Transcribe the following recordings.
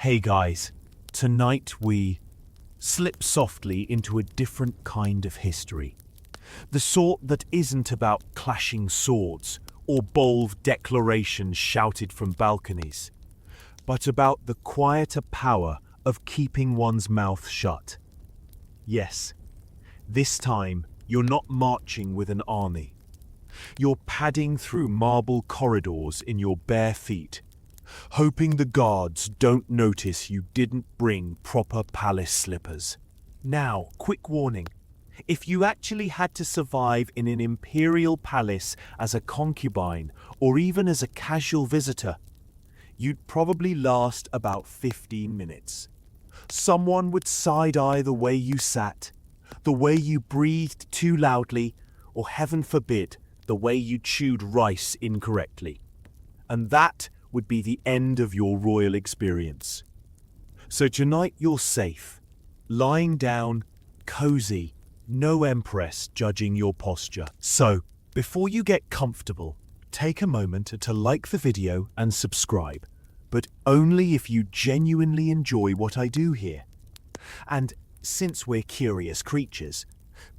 Hey guys, tonight we slip softly into a different kind of history. The sort that isn't about clashing swords or bold declarations shouted from balconies, but about the quieter power of keeping one's mouth shut. Yes, this time you're not marching with an army. You're padding through marble corridors in your bare feet, hoping the guards don't notice you didn't bring proper palace slippers. Now, quick warning. If you actually had to survive in an imperial palace as a concubine or even as a casual visitor, you'd probably last about 15 minutes. Someone would side-eye the way you sat, the way you breathed too loudly, or heaven forbid, the way you chewed rice incorrectly. And that would be the end of your royal experience. So tonight you're safe, lying down, cozy, no empress judging your posture. So, before you get comfortable, take a moment to like the video and subscribe, but only if you genuinely enjoy what I do here. And since we're curious creatures,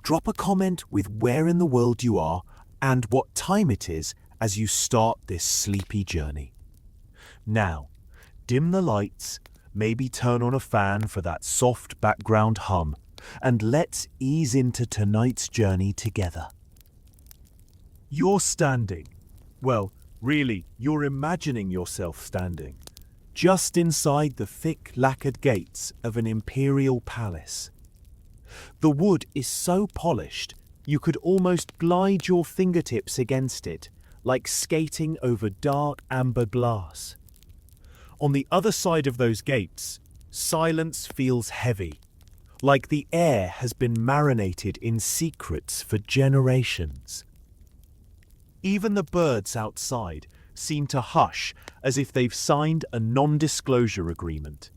drop a comment with where in the world you are and what time it is as you start this sleepy journey. Now, dim the lights, maybe turn on a fan for that soft background hum, and let's ease into tonight's journey together. You're standing. Well, really, you're imagining yourself standing, just inside the thick lacquered gates of an imperial palace. The wood is so polished, you could almost glide your fingertips against it, like skating over dark amber glass. On the other side of those gates, silence feels heavy, like the air has been marinated in secrets for generations. Even the birds outside seem to hush as if they've signed a non-disclosure agreement.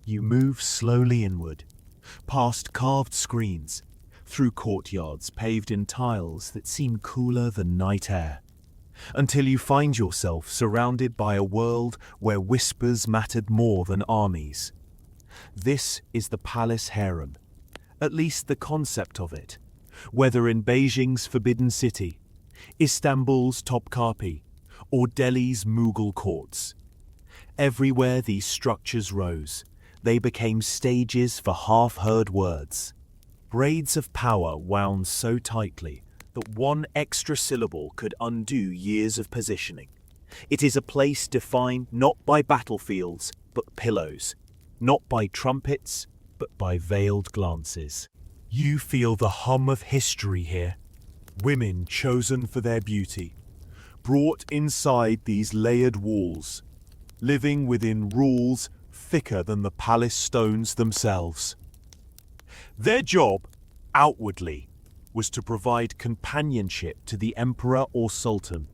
You move slowly inward, past carved screens, through courtyards paved in tiles that seem cooler than night air, until you find yourself surrounded by a world where whispers mattered more than armies. This is the palace harem, at least the concept of it, whether in Beijing's Forbidden City, Istanbul's Topkapi, or Delhi's Mughal courts. Everywhere these structures rose, they became stages for half-heard words. Braids of power wound so tightly that one extra syllable could undo years of positioning. It is a place defined not by battlefields, but pillows, not by trumpets, but by veiled glances. You feel the hum of history here. Women chosen for their beauty, brought inside these layered walls, living within rules thicker than the palace stones themselves. Their job, outwardly, was to provide companionship to the emperor or sultan.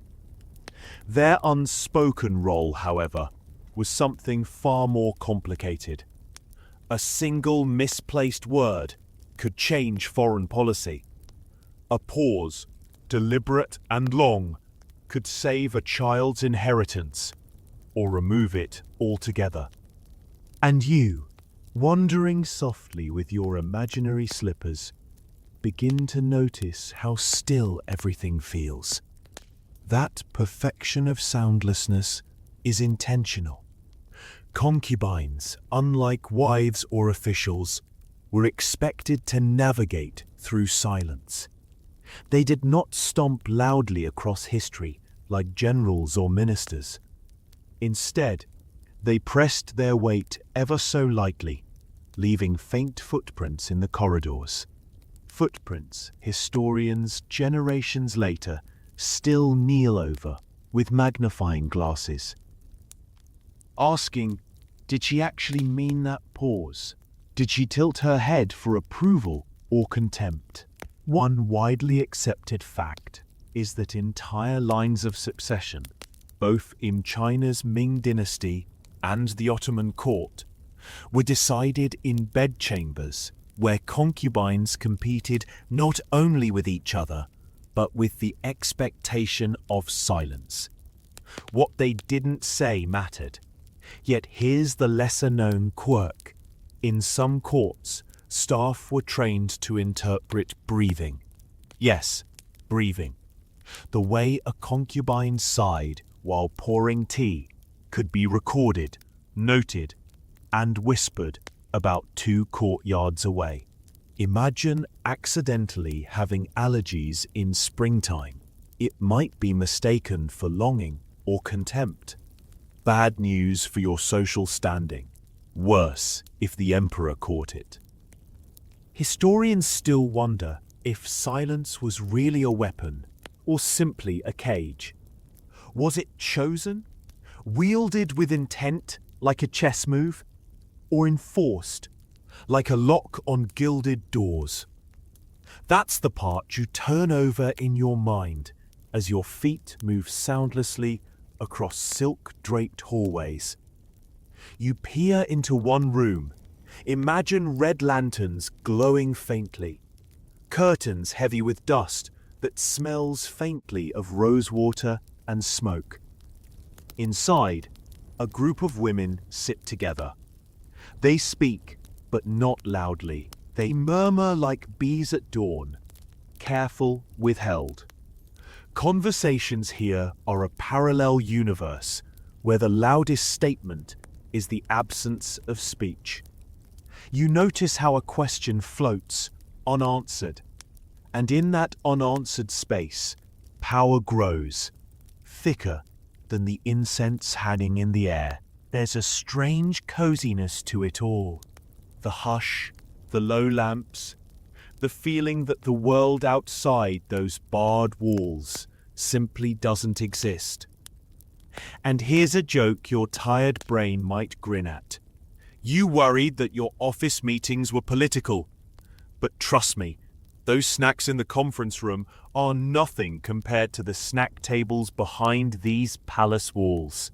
Their unspoken role, however, was something far more complicated. A single misplaced word could change foreign policy. A pause, deliberate and long, could save a child's inheritance or remove it altogether. And you, wandering softly with your imaginary slippers, begin to notice how still everything feels. That perfection of soundlessness is intentional. Concubines, unlike wives or officials, were expected to navigate through silence. They did not stomp loudly across history like generals or ministers. Instead, they pressed their weight ever so lightly, leaving faint footprints in the corridors. Footprints historians generations later still kneel over with magnifying glasses, asking, did she actually mean that pause? Did she tilt her head for approval or contempt? One widely accepted fact is that entire lines of succession, both in China's Ming dynasty and the Ottoman court, were decided in bedchambers where concubines competed not only with each other, but with the expectation of silence. What they didn't say mattered. Yet here's the lesser-known quirk. In some courts, staff were trained to interpret breathing. Yes, breathing. The way a concubine sighed while pouring tea could be recorded, noted, and whispered about 2 courtyards away. Imagine accidentally having allergies in springtime. It might be mistaken for longing or contempt. Bad news for your social standing. Worse if the emperor caught it. Historians still wonder if silence was really a weapon or simply a cage. Was it chosen, wielded with intent like a chess move, or enforced like a lock on gilded doors? That's the part you turn over in your mind as your feet move soundlessly across silk-draped hallways. You peer into one room. Imagine red lanterns glowing faintly, curtains heavy with dust that smells faintly of rosewater and smoke. Inside, a group of women sit together. They speak, but not loudly. They murmur like bees at dawn, careful, withheld. Conversations here are a parallel universe where the loudest statement is the absence of speech. You notice how a question floats, unanswered. And in that unanswered space, power grows, thicker than the incense hanging in the air. There's a strange coziness to it all. The hush, the low lamps, the feeling that the world outside those barred walls simply doesn't exist. And here's a joke your tired brain might grin at. You worried that your office meetings were political. But trust me, those snacks in the conference room are nothing compared to the snack tables behind these palace walls.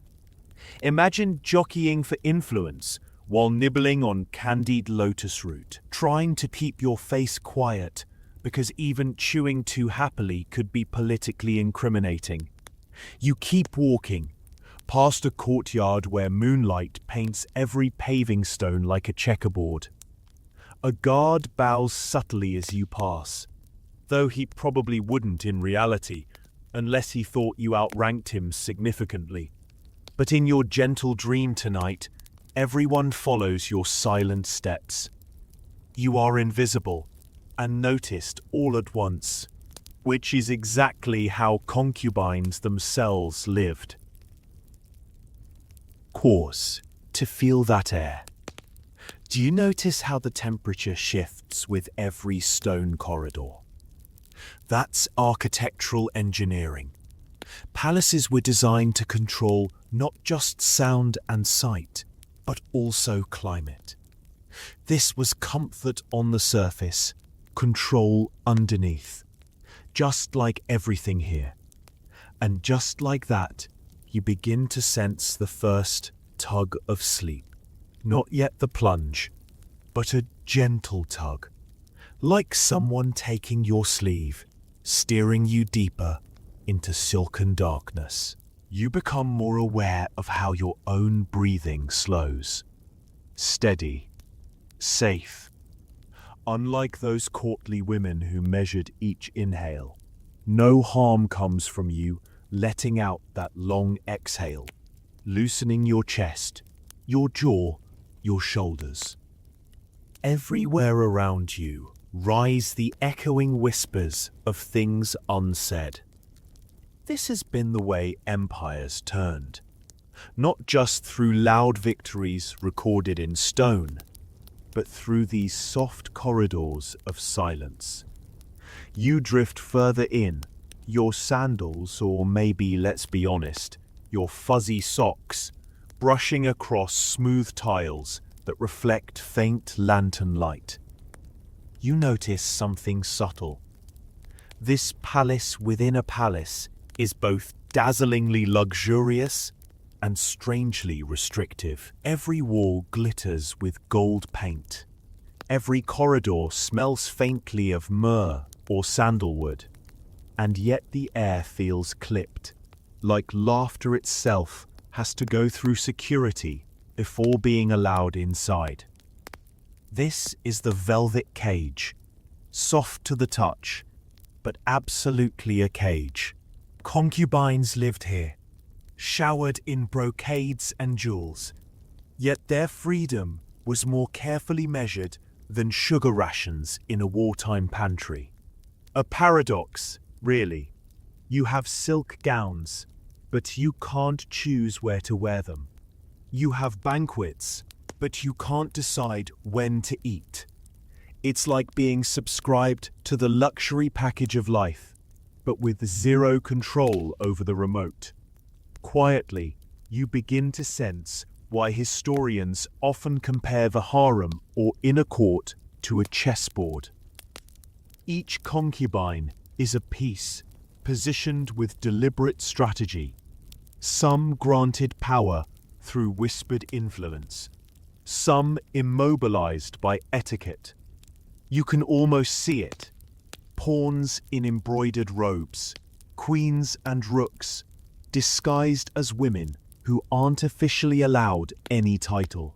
Imagine jockeying for influence while nibbling on candied lotus root, trying to keep your face quiet because even chewing too happily could be politically incriminating. You keep walking, past a courtyard where moonlight paints every paving stone like a checkerboard. A guard bows subtly as you pass, though he probably wouldn't in reality, unless he thought you outranked him significantly. But in your gentle dream tonight, everyone follows your silent steps. You are invisible and noticed all at once, which is exactly how concubines themselves lived. Pause to feel that air. Do you notice how the temperature shifts with every stone corridor? That's architectural engineering. Palaces were designed to control not just sound and sight, but also climate. This was comfort on the surface, control underneath, just like everything here. And just like that, you begin to sense the first tug of sleep. Not yet the plunge, but a gentle tug, like someone taking your sleeve, steering you deeper into silken darkness. You become more aware of how your own breathing slows. Steady, safe. Unlike those courtly women who measured each inhale, no harm comes from you letting out that long exhale, loosening your chest, your jaw, your shoulders. Everywhere around you rise the echoing whispers of things unsaid. This has been the way empires turned, not just through loud victories recorded in stone, but through these soft corridors of silence. You drift further in, your sandals, or maybe, let's be honest, your fuzzy socks, brushing across smooth tiles that reflect faint lantern light. You notice something subtle. This palace within a palace is both dazzlingly luxurious and strangely restrictive. Every wall glitters with gold paint. Every corridor smells faintly of myrrh or sandalwood. And yet the air feels clipped, like laughter itself has to go through security before being allowed inside. This is the velvet cage, soft to the touch, but absolutely a cage. Concubines lived here, showered in brocades and jewels, yet their freedom was more carefully measured than sugar rations in a wartime pantry. A paradox, really. You have silk gowns, but you can't choose where to wear them. You have banquets, but you can't decide when to eat. It's like being subscribed to the luxury package of life, but with zero control over the remote. Quietly, you begin to sense why historians often compare the harem or inner court to a chessboard. Each concubine is a piece positioned with deliberate strategy, some granted power through whispered influence, some immobilized by etiquette. You can almost see it. Pawns in embroidered robes, queens and rooks, disguised as women who aren't officially allowed any title.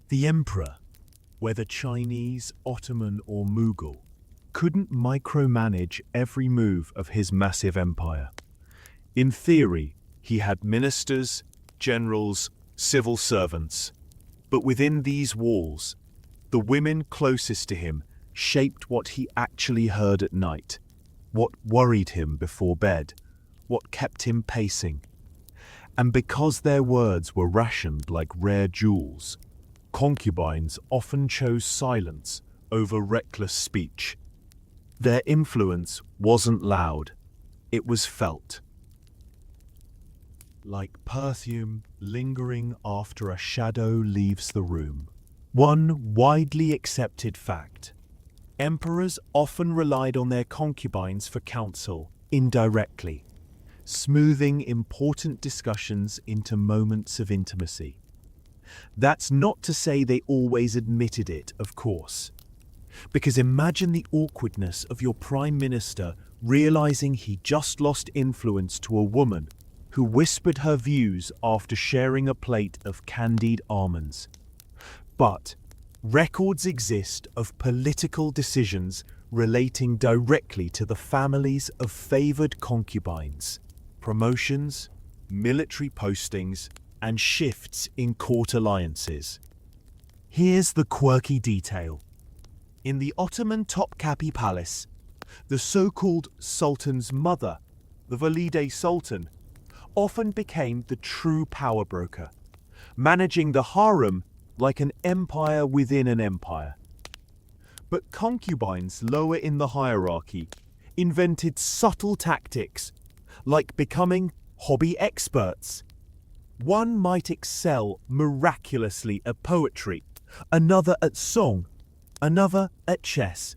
The emperor, whether Chinese, Ottoman or Mughal, couldn't micromanage every move of his massive empire. In theory, he had ministers, generals, civil servants, but within these walls, the women closest to him shaped what he actually heard at night, what worried him before bed, what kept him pacing. And because their words were rationed like rare jewels, concubines often chose silence over reckless speech. Their influence wasn't loud, it was felt. Like perfume lingering after a shadow leaves the room. One widely accepted fact: emperors often relied on their concubines for counsel, indirectly, smoothing important discussions into moments of intimacy. That's not to say they always admitted it, of course. Because imagine the awkwardness of your prime minister realizing he just lost influence to a woman who whispered her views after sharing a plate of candied almonds. But records exist of political decisions relating directly to the families of favored concubines, promotions, military postings, and shifts in court alliances. Here's the quirky detail. In the Ottoman Topkapi Palace, the so-called Sultan's mother, the Valide Sultan, often became the true power broker, managing the harem like an empire within an empire. But concubines lower in the hierarchy invented subtle tactics, like becoming hobby experts. One might excel miraculously at poetry, another at song, another at chess.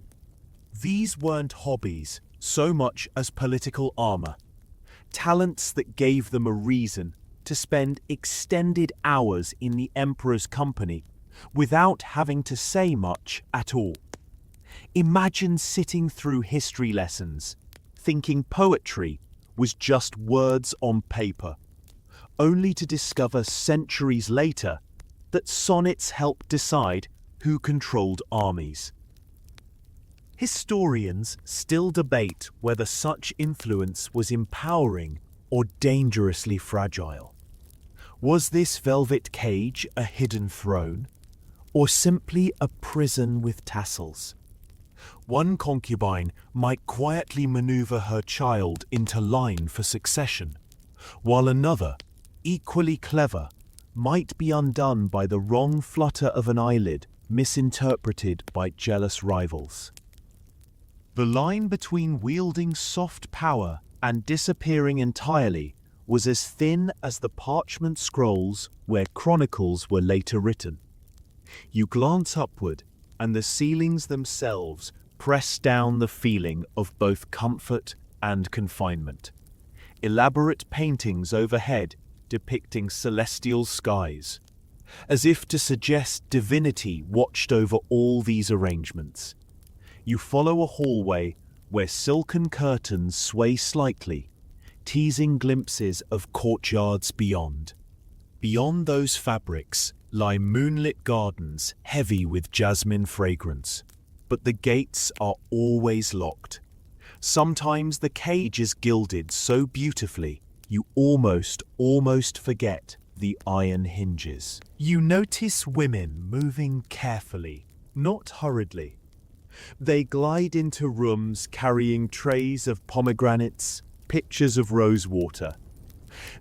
These weren't hobbies so much as political armor, talents that gave them a reason to spend extended hours in the emperor's company without having to say much at all. Imagine sitting through history lessons, thinking poetry was just words on paper, only to discover centuries later that sonnets helped decide who controlled armies. Historians still debate whether such influence was empowering or dangerously fragile. Was this velvet cage a hidden throne, or simply a prison with tassels? One concubine might quietly maneuver her child into line for succession, while another, equally clever, might be undone by the wrong flutter of an eyelid misinterpreted by jealous rivals. The line between wielding soft power and disappearing entirely was as thin as the parchment scrolls where chronicles were later written. You glance upward, and the ceilings themselves press down the feeling of both comfort and confinement. Elaborate paintings overhead depicting celestial skies, as if to suggest divinity watched over all these arrangements. You follow a hallway where silken curtains sway slightly, teasing glimpses of courtyards beyond. Beyond those fabrics lie moonlit gardens heavy with jasmine fragrance. But the gates are always locked. Sometimes the cage is gilded so beautifully you almost forget the iron hinges. You notice women moving carefully, not hurriedly. They glide into rooms carrying trays of pomegranates, pitchers of rosewater.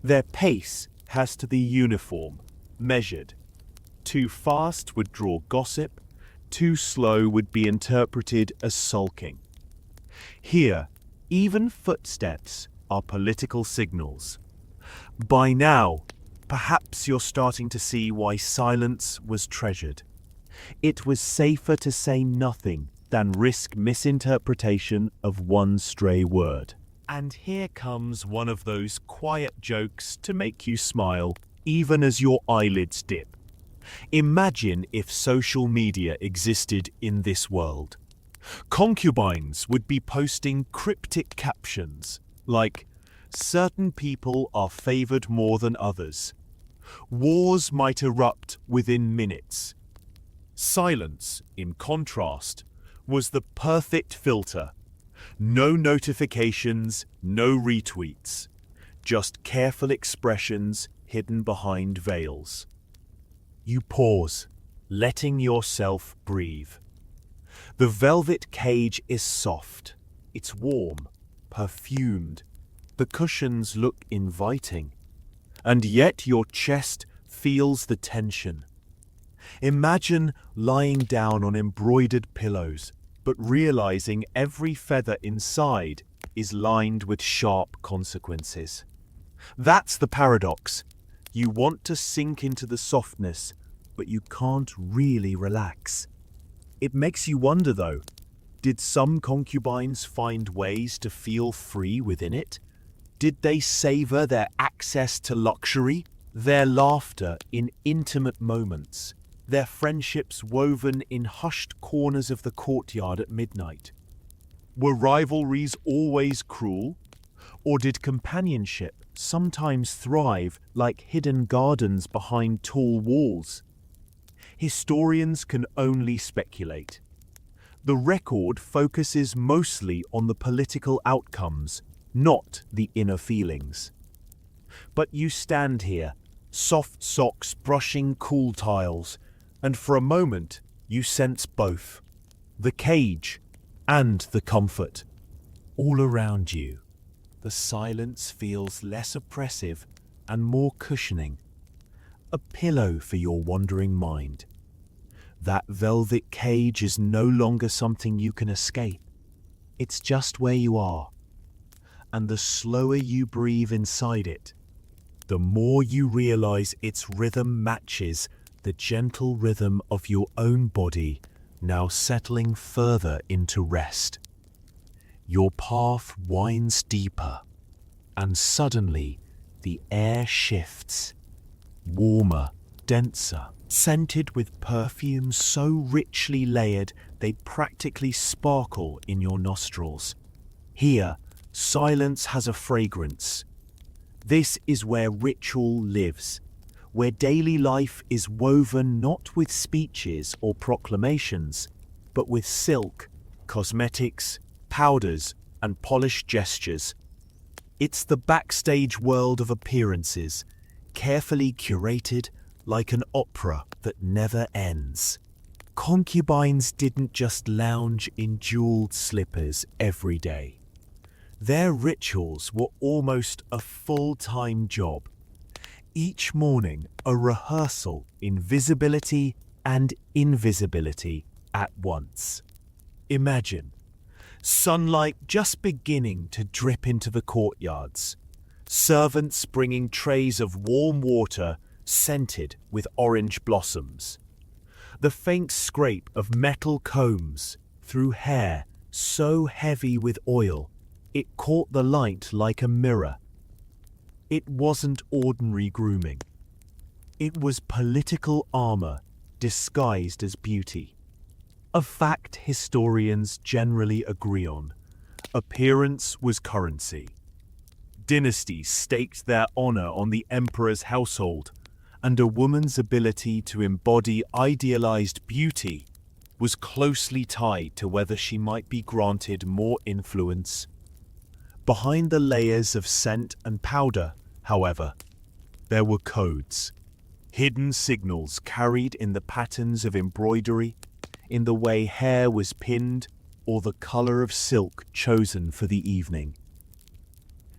Their pace has to be uniform, measured. Too fast would draw gossip, too slow would be interpreted as sulking. Here, even footsteps are political signals. By now, perhaps you're starting to see why silence was treasured. It was safer to say nothing than risk misinterpretation of one stray word. And here comes one of those quiet jokes to make you smile, even as your eyelids dip. Imagine if social media existed in this world. Concubines would be posting cryptic captions like, "Certain people are favored more than others." Wars might erupt within minutes. Silence, in contrast, was the perfect filter. No notifications, no retweets, just careful expressions hidden behind veils. You pause, letting yourself breathe. The velvet cage is soft. It's warm, perfumed. The cushions look inviting. And yet your chest feels the tension. Imagine lying down on embroidered pillows, but realizing every feather inside is lined with sharp consequences. That's the paradox. You want to sink into the softness, but you can't really relax. It makes you wonder, though, did some concubines find ways to feel free within it? Did they savor their access to luxury, their laughter in intimate moments, their friendships woven in hushed corners of the courtyard at midnight? Were rivalries always cruel? Or did companionship sometimes thrive like hidden gardens behind tall walls? Historians can only speculate. The record focuses mostly on the political outcomes, not the inner feelings. But you stand here, soft socks brushing cool tiles, and for a moment you sense both, the cage and the comfort. All around you, the silence feels less oppressive and more cushioning. A pillow for your wandering mind. That velvet cage is no longer something you can escape. It's just where you are. And the slower you breathe inside it, the more you realize its rhythm matches the gentle rhythm of your own body, now settling further into rest. Your path winds deeper, and suddenly the air shifts. Warmer, denser, scented with perfumes so richly layered they practically sparkle in your nostrils. Here, silence has a fragrance. This is where ritual lives, where daily life is woven not with speeches or proclamations, but with silk, cosmetics, powders, and polished gestures. It's the backstage world of appearances, carefully curated like an opera that never ends. Concubines didn't just lounge in jeweled slippers every day. Their rituals were almost a full-time job. Each morning, a rehearsal in visibility and invisibility at once. Imagine sunlight just beginning to drip into the courtyards, servants bringing trays of warm water scented with orange blossoms, the faint scrape of metal combs through hair so heavy with oil it caught the light like a mirror. It wasn't ordinary grooming. It was political armor disguised as beauty. A fact historians generally agree on. Appearance was currency. Dynasties staked their honor on the emperor's household, and a woman's ability to embody idealized beauty was closely tied to whether she might be granted more influence. Behind the layers of scent and powder, however, there were codes, hidden signals carried in the patterns of embroidery, in the way hair was pinned, or the color of silk chosen for the evening.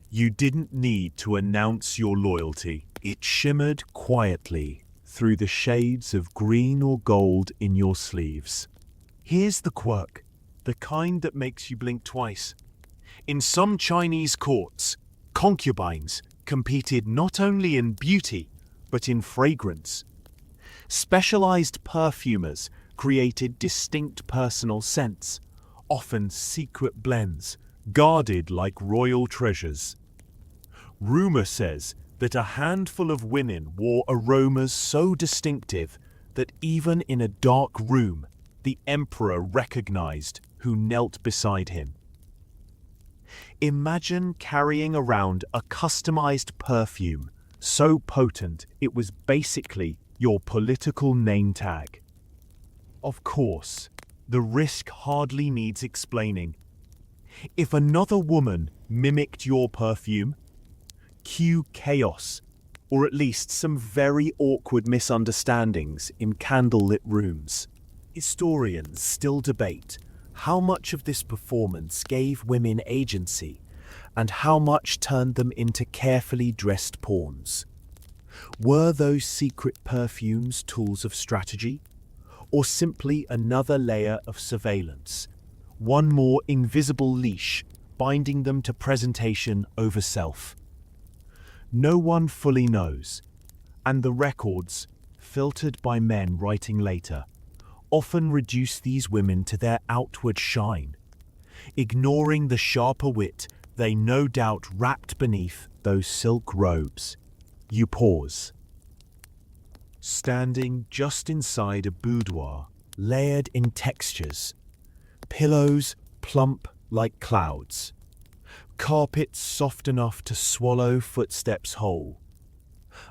You didn't need to announce your loyalty. It shimmered quietly through the shades of green or gold in your sleeves. Here's the quirk, the kind that makes you blink twice. In some Chinese courts, concubines competed not only in beauty, but in fragrance. Specialized perfumers created distinct personal scents, often secret blends, guarded like royal treasures. Rumor says that a handful of women wore aromas so distinctive that even in a dark room, the emperor recognized who knelt beside him. Imagine carrying around a customized perfume so potent it was basically your political name tag. Of course, the risk hardly needs explaining. If another woman mimicked your perfume, cue chaos, or at least some very awkward misunderstandings in candlelit rooms. Historians still debate how much of this performance gave women agency and how much turned them into carefully dressed pawns. Were those secret perfumes tools of strategy, or simply another layer of surveillance, one more invisible leash binding them to presentation over self? No one fully knows, and the records, filtered by men writing later, often reduce these women to their outward shine, ignoring the sharper wit they no doubt wrapped beneath those silk robes. You pause. Standing just inside a boudoir, layered in textures, pillows plump like clouds, carpets soft enough to swallow footsteps whole.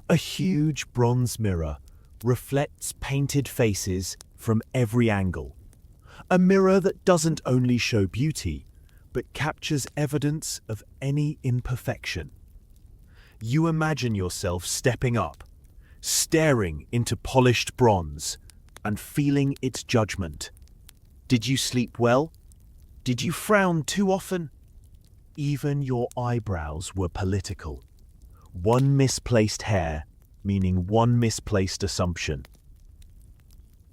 A huge bronze mirror reflects painted faces from every angle. A mirror that doesn't only show beauty, but captures evidence of any imperfection. You imagine yourself stepping up, staring into polished bronze, and feeling its judgment. Did you sleep well? Did you frown too often? Even your eyebrows were political. One misplaced hair, meaning one misplaced assumption.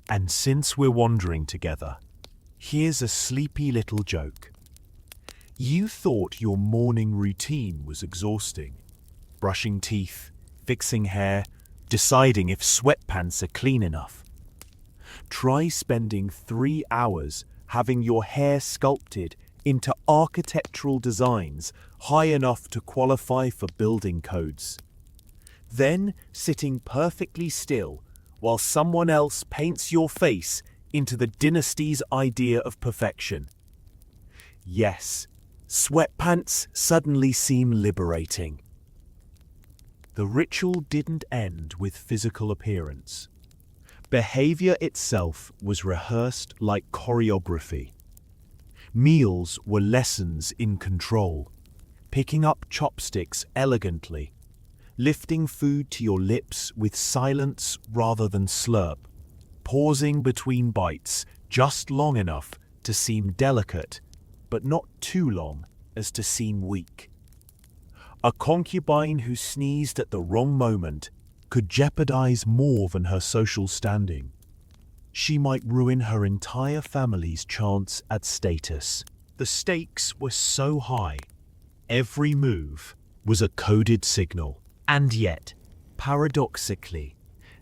And since we're wandering together, here's a sleepy little joke. You thought your morning routine was exhausting. Brushing teeth, fixing hair, deciding if sweatpants are clean enough. Try spending 3 hours having your hair sculpted into architectural designs high enough to qualify for building codes. Then sitting perfectly still while someone else paints your face into the dynasty's idea of perfection. Yes, sweatpants suddenly seem liberating. The ritual didn't end with physical appearance. Behavior itself was rehearsed like choreography. Meals were lessons in control, picking up chopsticks elegantly, lifting food to your lips with silence rather than slurp, pausing between bites just long enough to seem delicate, but not too long as to seem weak. A concubine who sneezed at the wrong moment could jeopardize more than her social standing. She might ruin her entire family's chance at status. The stakes were so high. Every move was a coded signal. And yet, paradoxically,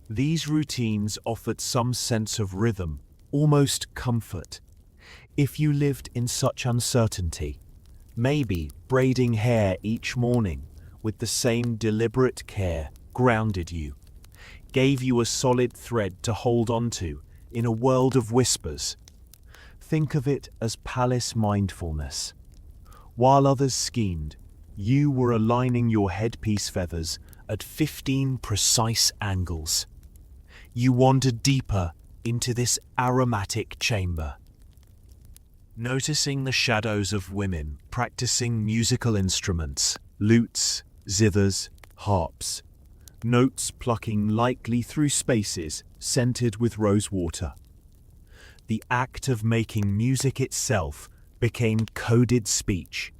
these routines offered some sense of rhythm, almost comfort. If you lived in such uncertainty, maybe braiding hair each morning with the same deliberate care grounded you, gave you a solid thread to hold onto in a world of whispers. Think of it as palace mindfulness. While others schemed, you were aligning your headpiece feathers at 15 precise angles. You wander deeper into this aromatic chamber, noticing the shadows of women practicing musical instruments, lutes, zithers, harps, notes plucking lightly through spaces scented with rose water. The act of making music itself became coded speech,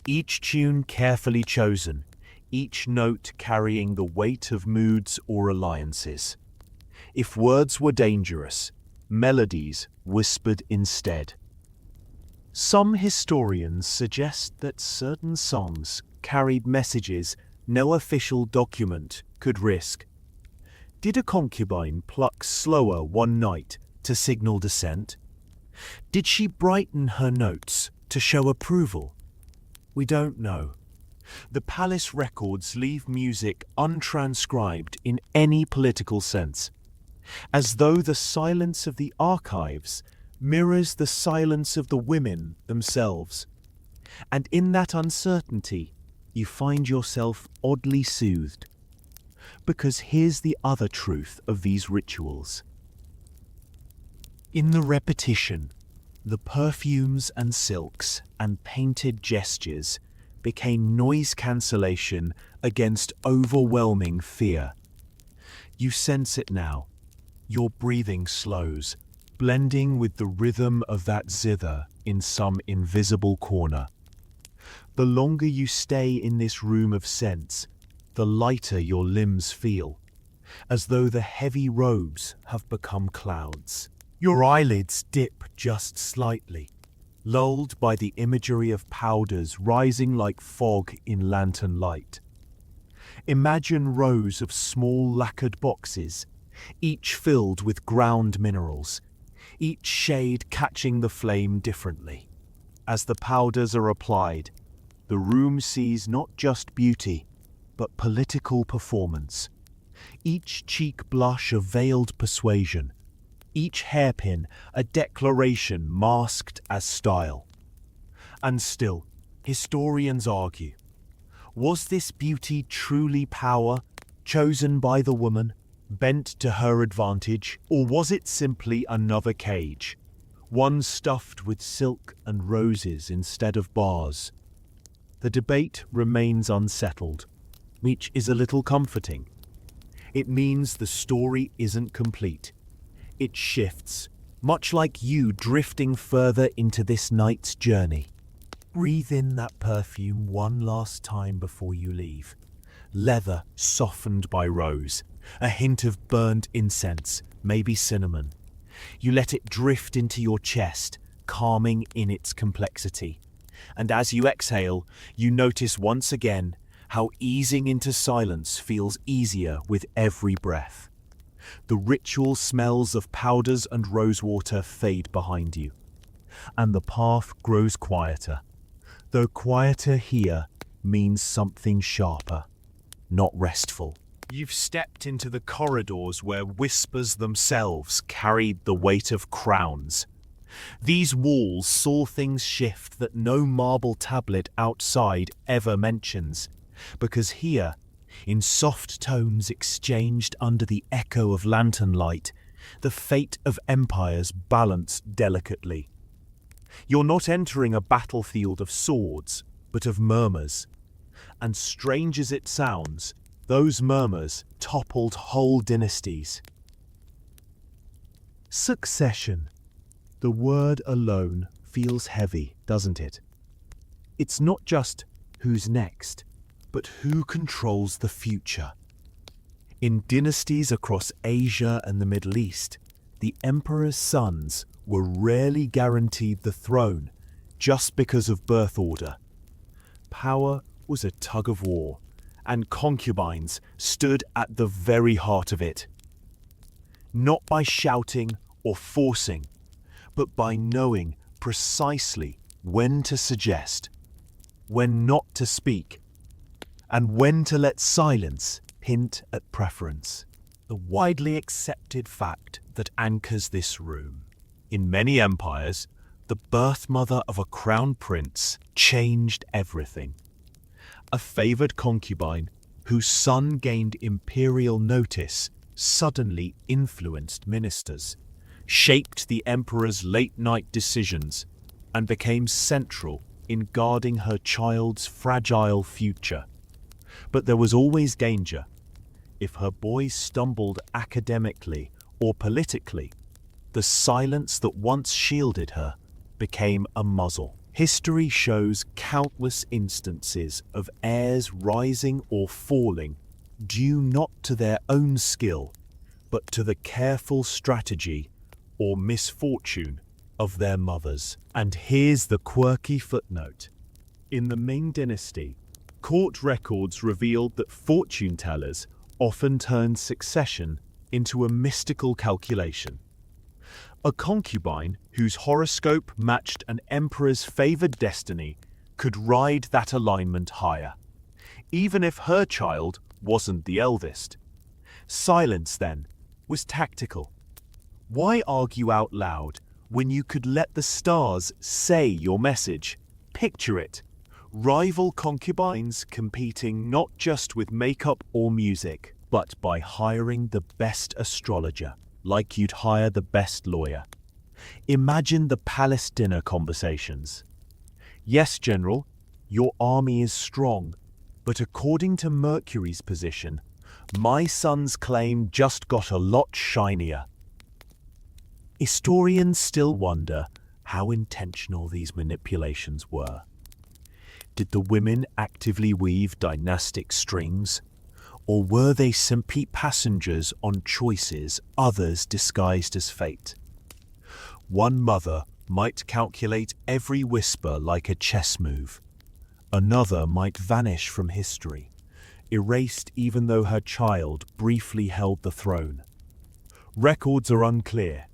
each tune carefully chosen, each note carrying the weight of moods or alliances. If words were dangerous, melodies whispered instead. Some historians suggest that certain songs carried messages no official document could risk. Did a concubine pluck slower one night to signal dissent? Did she brighten her notes to show approval? We don't know. The palace records leave music untranscribed in any political sense, as though the silence of the archives mirrors the silence of the women themselves. And in that uncertainty, you find yourself oddly soothed. Because here's the other truth of these rituals. In the repetition, the perfumes and silks and painted gestures became noise cancellation against overwhelming fear. You sense it now. Your breathing slows, blending with the rhythm of that zither in some invisible corner. The longer you stay in this room of sense, the lighter your limbs feel, as though the heavy robes have become clouds. Your eyelids dip just slightly, lulled by the imagery of powders rising like fog in lantern light. Imagine rows of small lacquered boxes, each filled with ground minerals, each shade catching the flame differently. As the powders are applied, the room sees not just beauty, but political performance. Each cheek blush a veiled persuasion, each hairpin a declaration masked as style. And still, historians argue, was this beauty truly power, chosen by the woman, bent to her advantage, or was it simply another cage, one stuffed with silk and roses instead of bars? The debate remains unsettled, which is a little comforting. It means the story isn't complete. It shifts, much like you drifting further into this night's journey. Breathe in that perfume one last time before you leave. Leather softened by rose, a hint of burnt incense, maybe cinnamon. You let it drift into your chest, calming in its complexity. And as you exhale, you notice once again how easing into silence feels easier with every breath. The ritual smells of powders and rosewater fade behind you, and the path grows quieter, though quieter here means something sharper, not restful. You've stepped into the corridors where whispers themselves carried the weight of crowns. These walls saw things shift that no marble tablet outside ever mentions, because here, in soft tones exchanged under the echo of lantern light, the fate of empires balanced delicately. You're not entering a battlefield of swords, but of murmurs. And strange as it sounds, those murmurs toppled whole dynasties. Succession. The word alone feels heavy, doesn't it? It's not just who's next, but who controls the future. In dynasties across Asia and the Middle East, the emperor's sons were rarely guaranteed the throne just because of birth order. Power was a tug of war, and concubines stood at the very heart of it. Not by shouting or forcing, but by knowing precisely when to suggest, when not to speak, and when to let silence hint at preference. The widely accepted fact that anchors this room. In many empires, the birth mother of a crown prince changed everything. A favored concubine whose son gained imperial notice, suddenly influenced ministers, shaped the emperor's late-night decisions, and became central in guarding her child's fragile future. But there was always danger. If her boy stumbled academically or politically, the silence that once shielded her became a muzzle. History shows countless instances of heirs rising or falling due not to their own skill, but to the careful strategy or misfortune of their mothers. And here's the quirky footnote. In the Ming dynasty, court records revealed that fortune tellers often turned succession into a mystical calculation. A concubine whose horoscope matched an emperor's favored destiny could ride that alignment higher, even if her child wasn't the eldest. Silence, then, was tactical. Why argue out loud when you could let the stars say your message? Picture it. Rival concubines competing not just with makeup or music, but by hiring the best astrologer, like you'd hire the best lawyer. Imagine the palace dinner conversations. Yes, General, your army is strong, but according to Mercury's position, my son's claim just got a lot shinier. Historians still wonder how intentional these manipulations were. Did the women actively weave dynastic strings? Or were they simply passengers on choices others disguised as fate? One mother might calculate every whisper like a chess move. Another might vanish from history, erased even though her child briefly held the throne. Records are unclear.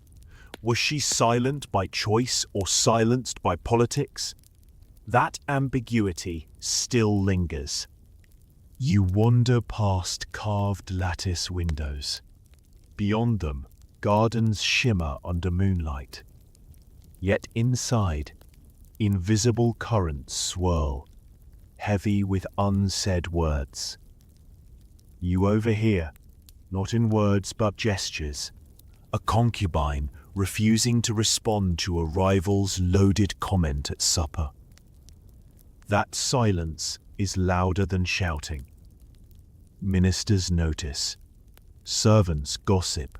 Was she silent by choice or silenced by politics? That ambiguity still lingers. You wander past carved lattice windows. Beyond them, gardens shimmer under moonlight. Yet inside, invisible currents swirl, heavy with unsaid words. You overhear, not in words but gestures, a concubine refusing to respond to a rival's loaded comment at supper. That silence is louder than shouting. Ministers notice. Servants gossip.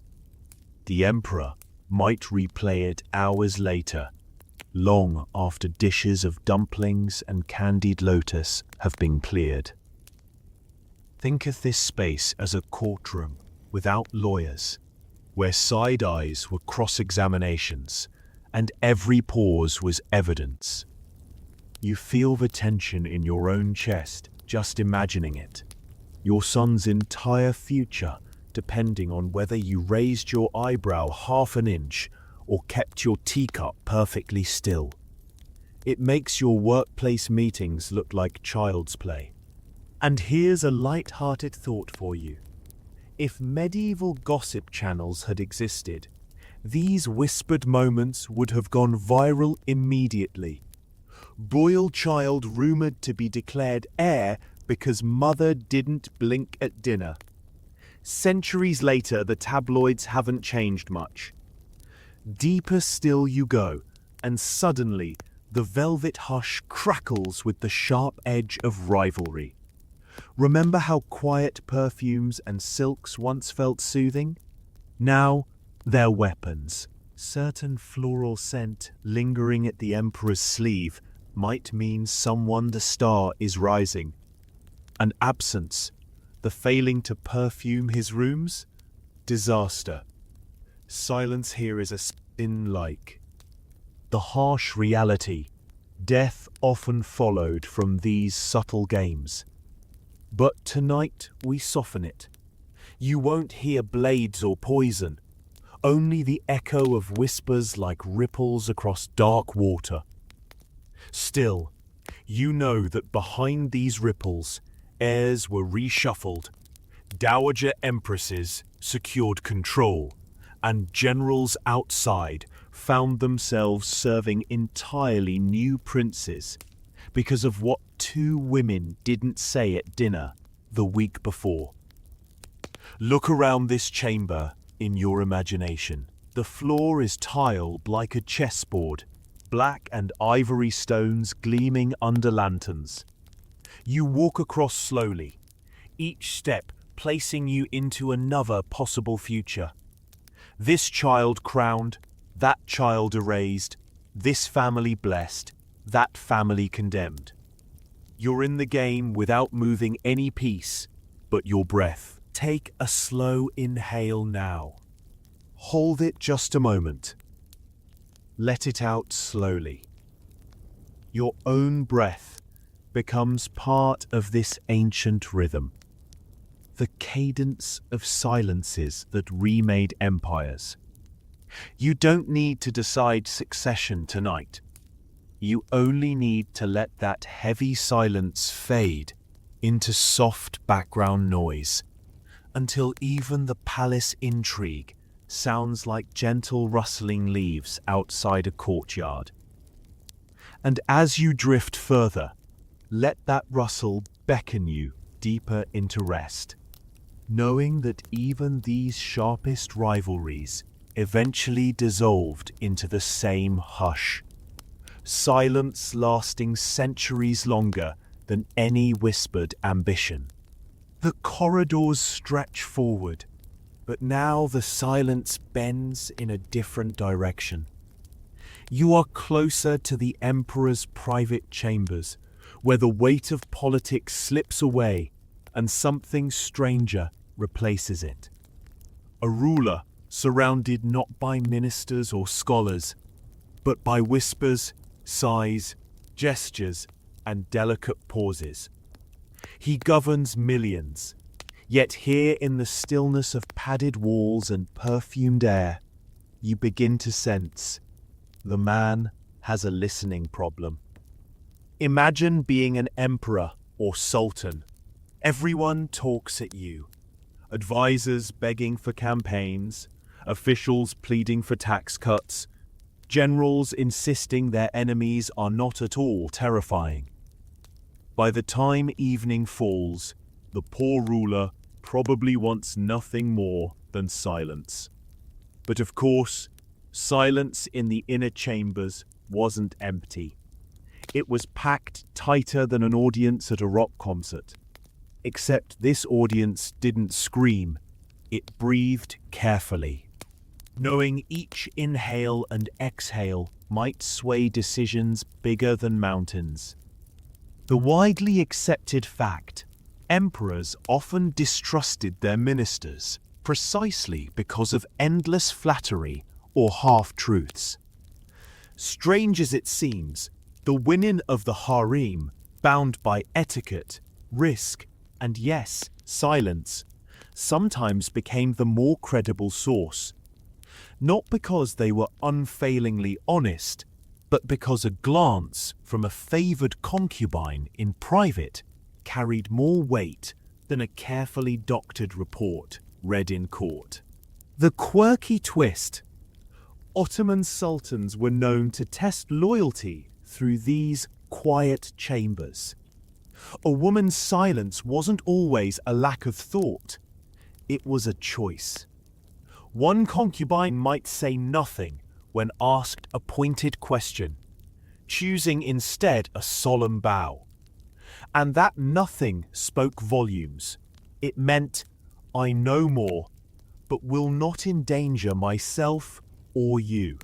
The emperor might replay it hours later, long after dishes of dumplings and candied lotus have been cleared. Think of this space as a courtroom without lawyers, where side eyes were cross-examinations and every pause was evidence. You feel the tension in your own chest just imagining it. Your son's entire future depending on whether you raised your eyebrow half an inch or kept your teacup perfectly still. It makes your workplace meetings look like child's play. And here's a light-hearted thought for you. If medieval gossip channels had existed, these whispered moments would have gone viral immediately. Royal child rumored to be declared heir because mother didn't blink at dinner. Centuries later, the tabloids haven't changed much. Deeper still you go, and suddenly the velvet hush crackles with the sharp edge of rivalry. Remember how quiet perfumes and silks once felt soothing? Now, they're weapons. Certain floral scent lingering at the emperor's sleeve might mean someone the star is rising. And absence, the failing to perfume his rooms? Disaster. Silence here is a sin like. The harsh reality. Death often followed from these subtle games. But tonight we soften it. You won't hear blades or poison, only the echo of whispers like ripples across dark water. Still, you know that behind these ripples, heirs were reshuffled, dowager empresses secured control, and generals outside found themselves serving entirely new princes because of what two women didn't say at dinner. the week before. Look around this chamber in your imagination. The floor is tiled like a chessboard, black and ivory stones gleaming under lanterns. You walk across slowly, each step placing you into another possible future. This child crowned, that child erased, this family blessed, that family condemned. You're in the game without moving any piece but your breath. Take a slow inhale now. Hold it just a moment. Let it out slowly. Your own breath becomes part of this ancient rhythm. The cadence of silences that remade empires. You don't need to decide succession tonight. You only need to let that heavy silence fade into soft background noise until even the palace intrigue sounds like gentle rustling leaves outside a courtyard. And as you drift further, let that rustle beckon you deeper into rest, knowing that even these sharpest rivalries eventually dissolved into the same hush, silence lasting centuries longer than any whispered ambition. The corridors stretch forward, but now the silence bends in a different direction. You are closer to the emperor's private chambers, where the weight of politics slips away and something stranger replaces it. A ruler surrounded not by ministers or scholars, but by whispers, sighs, gestures, and delicate pauses. He governs millions, yet here in the stillness of padded walls and perfumed air, you begin to sense the man has a listening problem. Imagine being an emperor or sultan. Everyone talks at you. Advisors begging for campaigns, officials pleading for tax cuts, generals insisting their enemies are not at all terrifying. By the time evening falls, the poor ruler probably wants nothing more than silence. But of course, silence in the inner chambers wasn't empty. It was packed tighter than an audience at a rock concert. Except this audience didn't scream, it breathed carefully, knowing each inhale and exhale might sway decisions bigger than mountains. The widely accepted fact, emperors often distrusted their ministers precisely because of endless flattery or half-truths. Strange as it seems, the women of the harem, bound by etiquette, risk, and yes, silence, sometimes became the more credible source. Not because they were unfailingly honest, but because a glance from a favored concubine in private carried more weight than a carefully doctored report read in court. The quirky twist. Ottoman sultans were known to test loyalty through these quiet chambers. A woman's silence wasn't always a lack of thought. It was a choice. One concubine might say nothing when asked a pointed question, choosing instead a solemn bow. And that nothing spoke volumes. It meant, I know more, but will not endanger myself or you.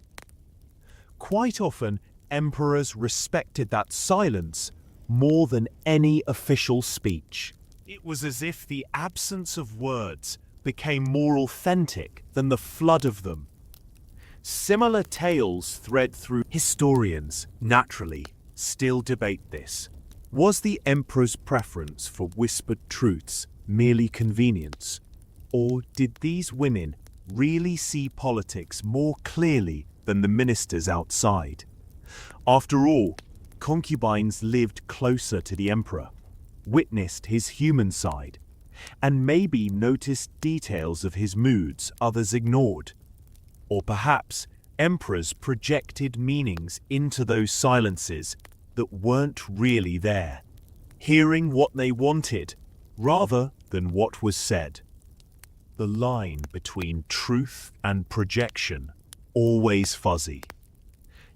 Quite often, emperors respected that silence more than any official speech. It was as if the absence of words became more authentic than the flood of them. Similar tales thread through. Historians, naturally, still debate this. Was the emperor's preference for whispered truths merely convenience? Or did these women really see politics more clearly than the ministers outside? After all, concubines lived closer to the emperor, witnessed his human side, and maybe noticed details of his moods others ignored. Or perhaps emperors projected meanings into those silences that weren't really there, hearing what they wanted rather than what was said. The line between truth and projection, always fuzzy.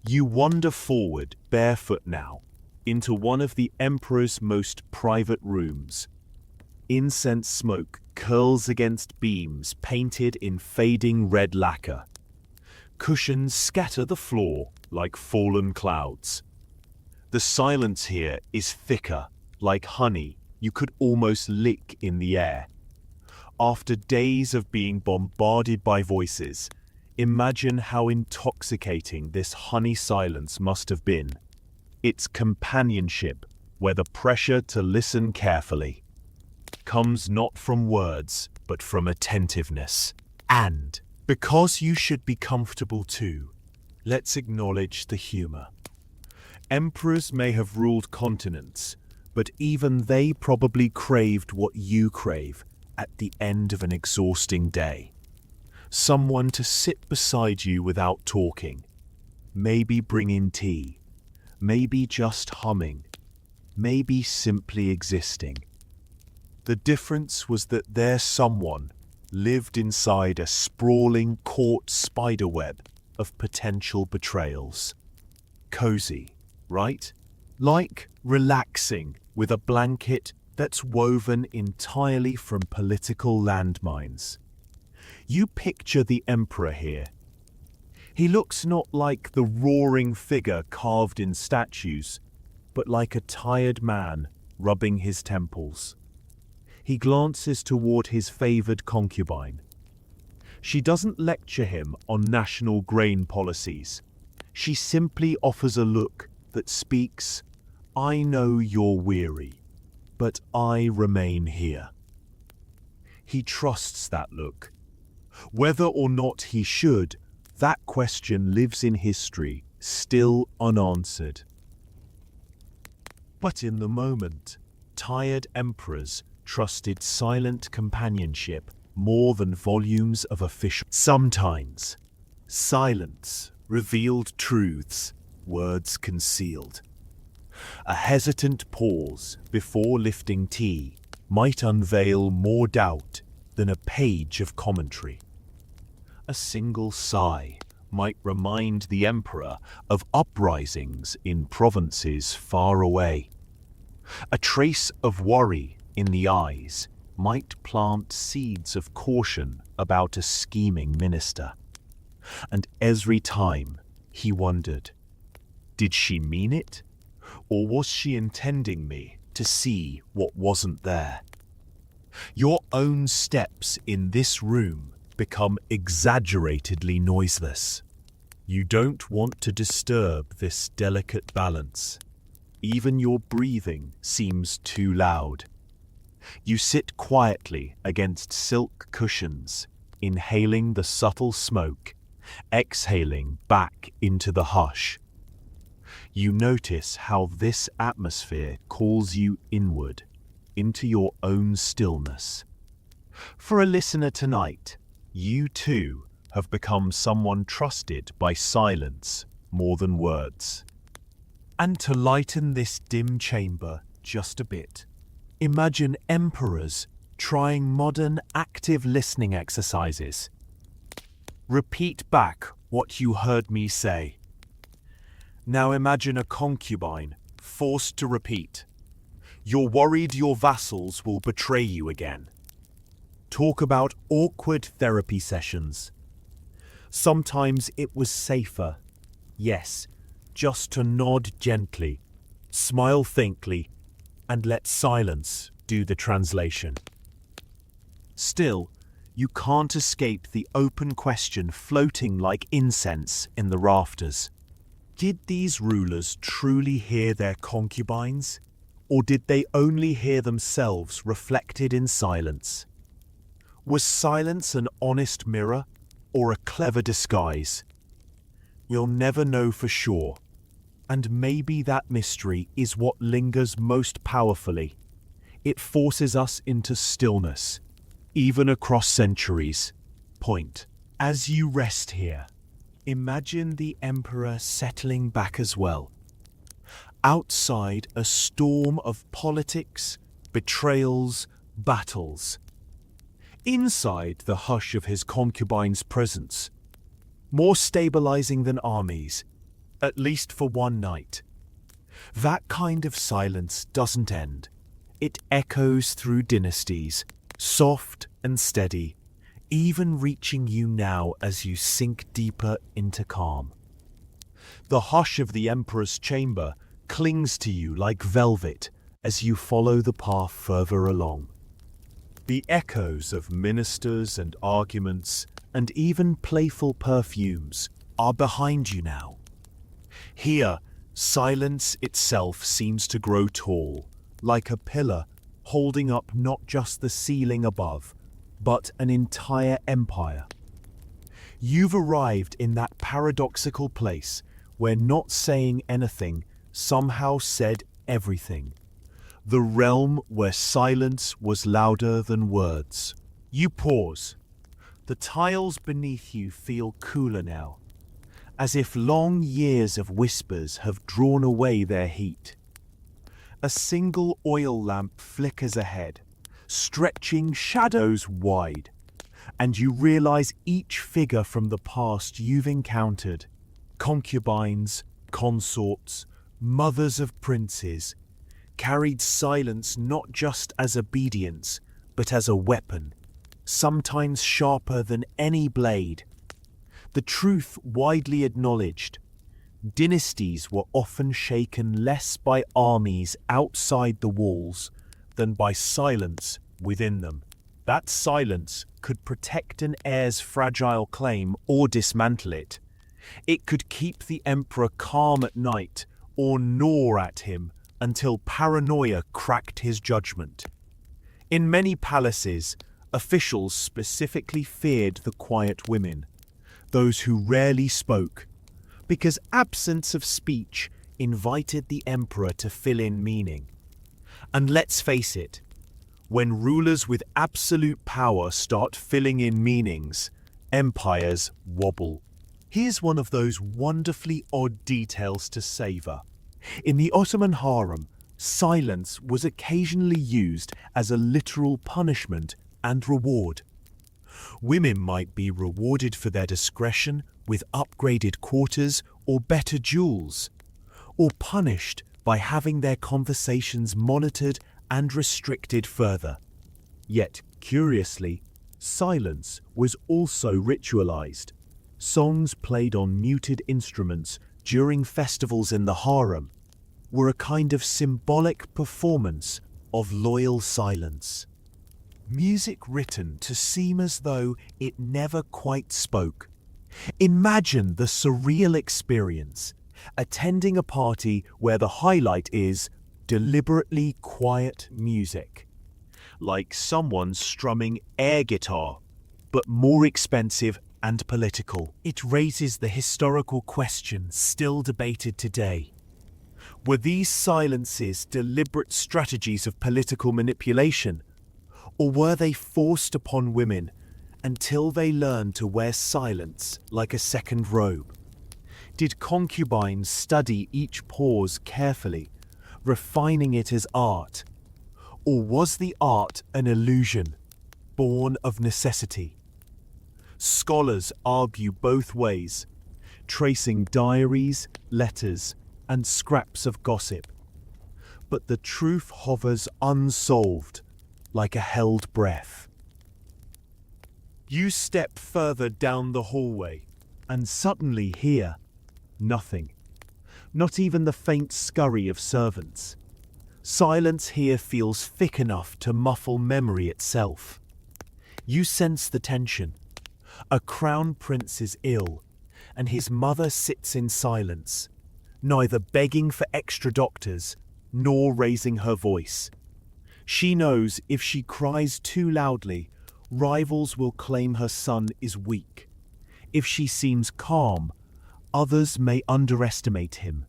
You wander forward, barefoot now, into one of the emperor's most private rooms. Incense smoke curls against beams painted in fading red lacquer. Cushions scatter the floor like fallen clouds. The silence here is thicker, like honey you could almost lick in the air. After days of being bombarded by voices, imagine how intoxicating this honey silence must have been. Its companionship, where the pressure to listen carefully comes not from words, but from attentiveness. And, because you should be comfortable too, let's acknowledge the humor. Emperors may have ruled continents, but even they probably craved what you crave at the end of an exhausting day. Someone to sit beside you without talking. Maybe bring in tea. Maybe just humming. Maybe simply existing. The difference was that their someone lived inside a sprawling court spiderweb of potential betrayals. Cozy, right? Like relaxing with a blanket that's woven entirely from political landmines. You picture the emperor here. He looks not like the roaring figure carved in statues, but like a tired man rubbing his temples. He glances toward his favored concubine. She doesn't lecture him on national grain policies. She simply offers a look that speaks, "I know you're weary, but I remain here." He trusts that look. Whether or not he should, that question lives in history, still unanswered. But in the moment, tired emperors trusted silent companionship more than volumes of official. Sometimes, silence revealed truths, words concealed. A hesitant pause before lifting tea might unveil more doubt than a page of commentary. A single sigh might remind the emperor of uprisings in provinces far away. A trace of worry in the eyes might plant seeds of caution about a scheming minister. And every time he wondered, did she mean it? Or was she intending me to see what wasn't there? Your own steps in this room become exaggeratedly noiseless. You don't want to disturb this delicate balance. Even your breathing seems too loud. You sit quietly against silk cushions, inhaling the subtle smoke, exhaling back into the hush. You notice how this atmosphere calls you inward, into your own stillness. For a listener tonight, you too have become someone trusted by silence more than words. And to lighten this dim chamber just a bit, imagine emperors trying modern active listening exercises. Repeat back what you heard me say. Now imagine a concubine forced to repeat. You're worried your vassals will betray you again. Talk about awkward therapy sessions. Sometimes it was safer, yes, just to nod gently, smile faintly, and let silence do the translation. Still, you can't escape the open question floating like incense in the rafters. Did these rulers truly hear their concubines, or did they only hear themselves reflected in silence? Was silence an honest mirror, or a clever disguise? You'll never know for sure, and maybe that mystery is what lingers most powerfully. It forces us into stillness, even across centuries. Point. As you rest here, imagine the emperor settling back as well. Outside a storm of politics, betrayals, battles. Inside the hush of his concubine's presence, more stabilizing than armies, at least for one night. That kind of silence doesn't end. It echoes through dynasties, soft and steady, even reaching you now as you sink deeper into calm. The hush of the emperor's chamber clings to you like velvet as you follow the path further along. The echoes of ministers and arguments, and even playful perfumes, are behind you now. Here, silence itself seems to grow tall, like a pillar holding up not just the ceiling above, but an entire empire. You've arrived in that paradoxical place where not saying anything somehow said everything. The realm where silence was louder than words. You pause. The tiles beneath you feel cooler now, as if long years of whispers have drawn away their heat. A single oil lamp flickers ahead, stretching shadows wide, and you realize each figure from the past you've encountered, concubines, consorts, mothers of princes, carried silence not just as obedience, but as a weapon, sometimes sharper than any blade. The truth widely acknowledged. Dynasties were often shaken less by armies outside the walls than by silence within them. That silence could protect an heir's fragile claim or dismantle it. It could keep the emperor calm at night or gnaw at him until paranoia cracked his judgment. In many palaces, officials specifically feared the quiet women, those who rarely spoke, because absence of speech invited the emperor to fill in meaning. And let's face it, when rulers with absolute power start filling in meanings, empires wobble. Here's one of those wonderfully odd details to savor. In the Ottoman harem, silence was occasionally used as a literal punishment and reward. Women might be rewarded for their discretion with upgraded quarters or better jewels, or punished by having their conversations monitored and restricted further. Yet, curiously, silence was also ritualized. Songs played on muted instruments during festivals in the harem were a kind of symbolic performance of loyal silence. Music written to seem as though it never quite spoke. Imagine the surreal experience, attending a party where the highlight is deliberately quiet music, like someone strumming air guitar, but more expensive and political. It raises the historical question still debated today. Were these silences deliberate strategies of political manipulation, or were they forced upon women until they learned to wear silence like a second robe? Did concubines study each pause carefully, refining it as art? Or was the art an illusion, born of necessity? Scholars argue both ways, tracing diaries, letters, and scraps of gossip. But the truth hovers unsolved, like a held breath. You step further down the hallway, and suddenly hear nothing. Not even the faint scurry of servants. Silence here feels thick enough to muffle memory itself. You sense the tension. A crown prince is ill, and his mother sits in silence, neither begging for extra doctors nor raising her voice. She knows if she cries too loudly, rivals will claim her son is weak. If she seems calm, others may underestimate him.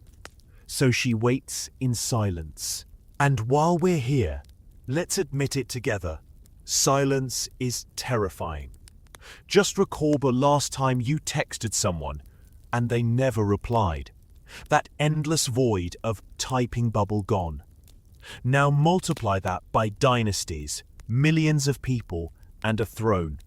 So she waits in silence. And while we're here, let's admit it together. Silence is terrifying. Just recall the last time you texted someone and they never replied. That endless void of typing bubble gone. Now multiply that by dynasties, millions of people, and a throne.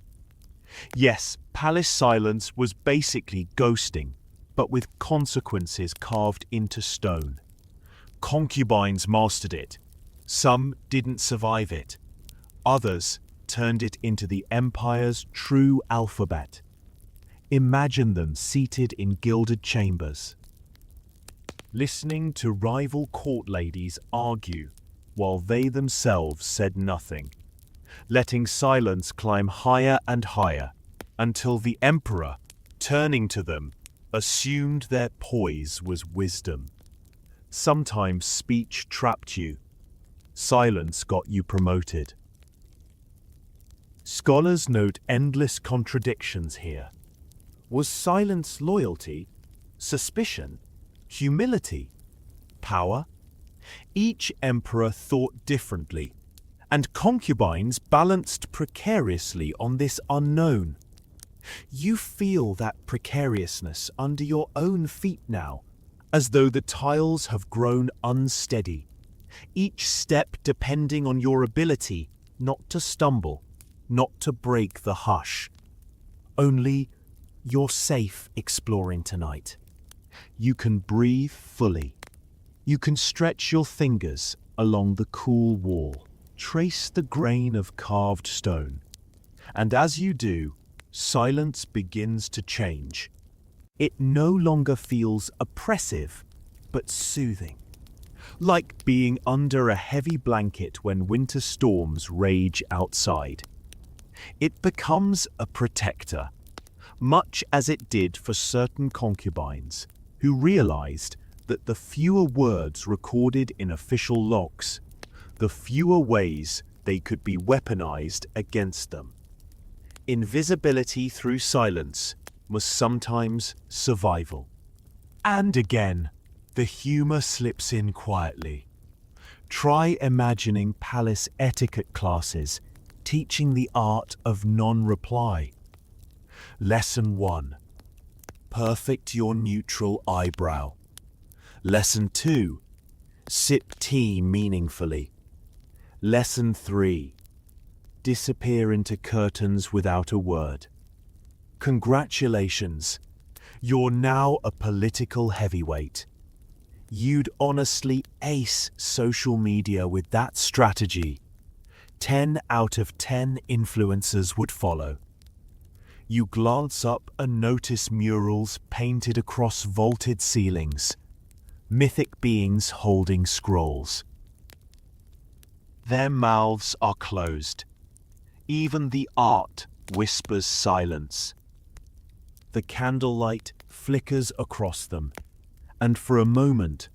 Yes, palace silence was basically ghosting, but with consequences carved into stone. Concubines mastered it. Some didn't survive it. Others turned it into the empire's true alphabet. Imagine them seated in gilded chambers, listening to rival court ladies argue while they themselves said nothing, letting silence climb higher and higher until the emperor, turning to them, assumed their poise was wisdom. Sometimes speech trapped you. Silence got you promoted. Scholars note endless contradictions here. Was silence loyalty, suspicion, humility, power? Each emperor thought differently, and concubines balanced precariously on this unknown. You feel that precariousness under your own feet now, as though the tiles have grown unsteady, each step depending on your ability not to stumble, not to break the hush. Only you're safe exploring tonight. You can breathe fully. You can stretch your fingers along the cool wall, trace the grain of carved stone. And as you do, silence begins to change. It no longer feels oppressive, but soothing. Like being under a heavy blanket when winter storms rage outside. It becomes a protector, much as it did for certain concubines, who realized that the fewer words recorded in official logs, the fewer ways they could be weaponized against them. Invisibility through silence was sometimes survival. And again, the humor slips in quietly. Try imagining palace etiquette classes teaching the art of non-reply. Lesson 1. Perfect your neutral eyebrow. Lesson 2. Sip tea meaningfully. Lesson 3. Disappear into curtains without a word. Congratulations, you're now a political heavyweight. You'd honestly ace social media with that strategy. 10 out of 10 influencers would follow. You glance up and notice murals painted across vaulted ceilings, mythic beings holding scrolls. Their mouths are closed. Even the art whispers silence. The candlelight flickers across them, and for a moment,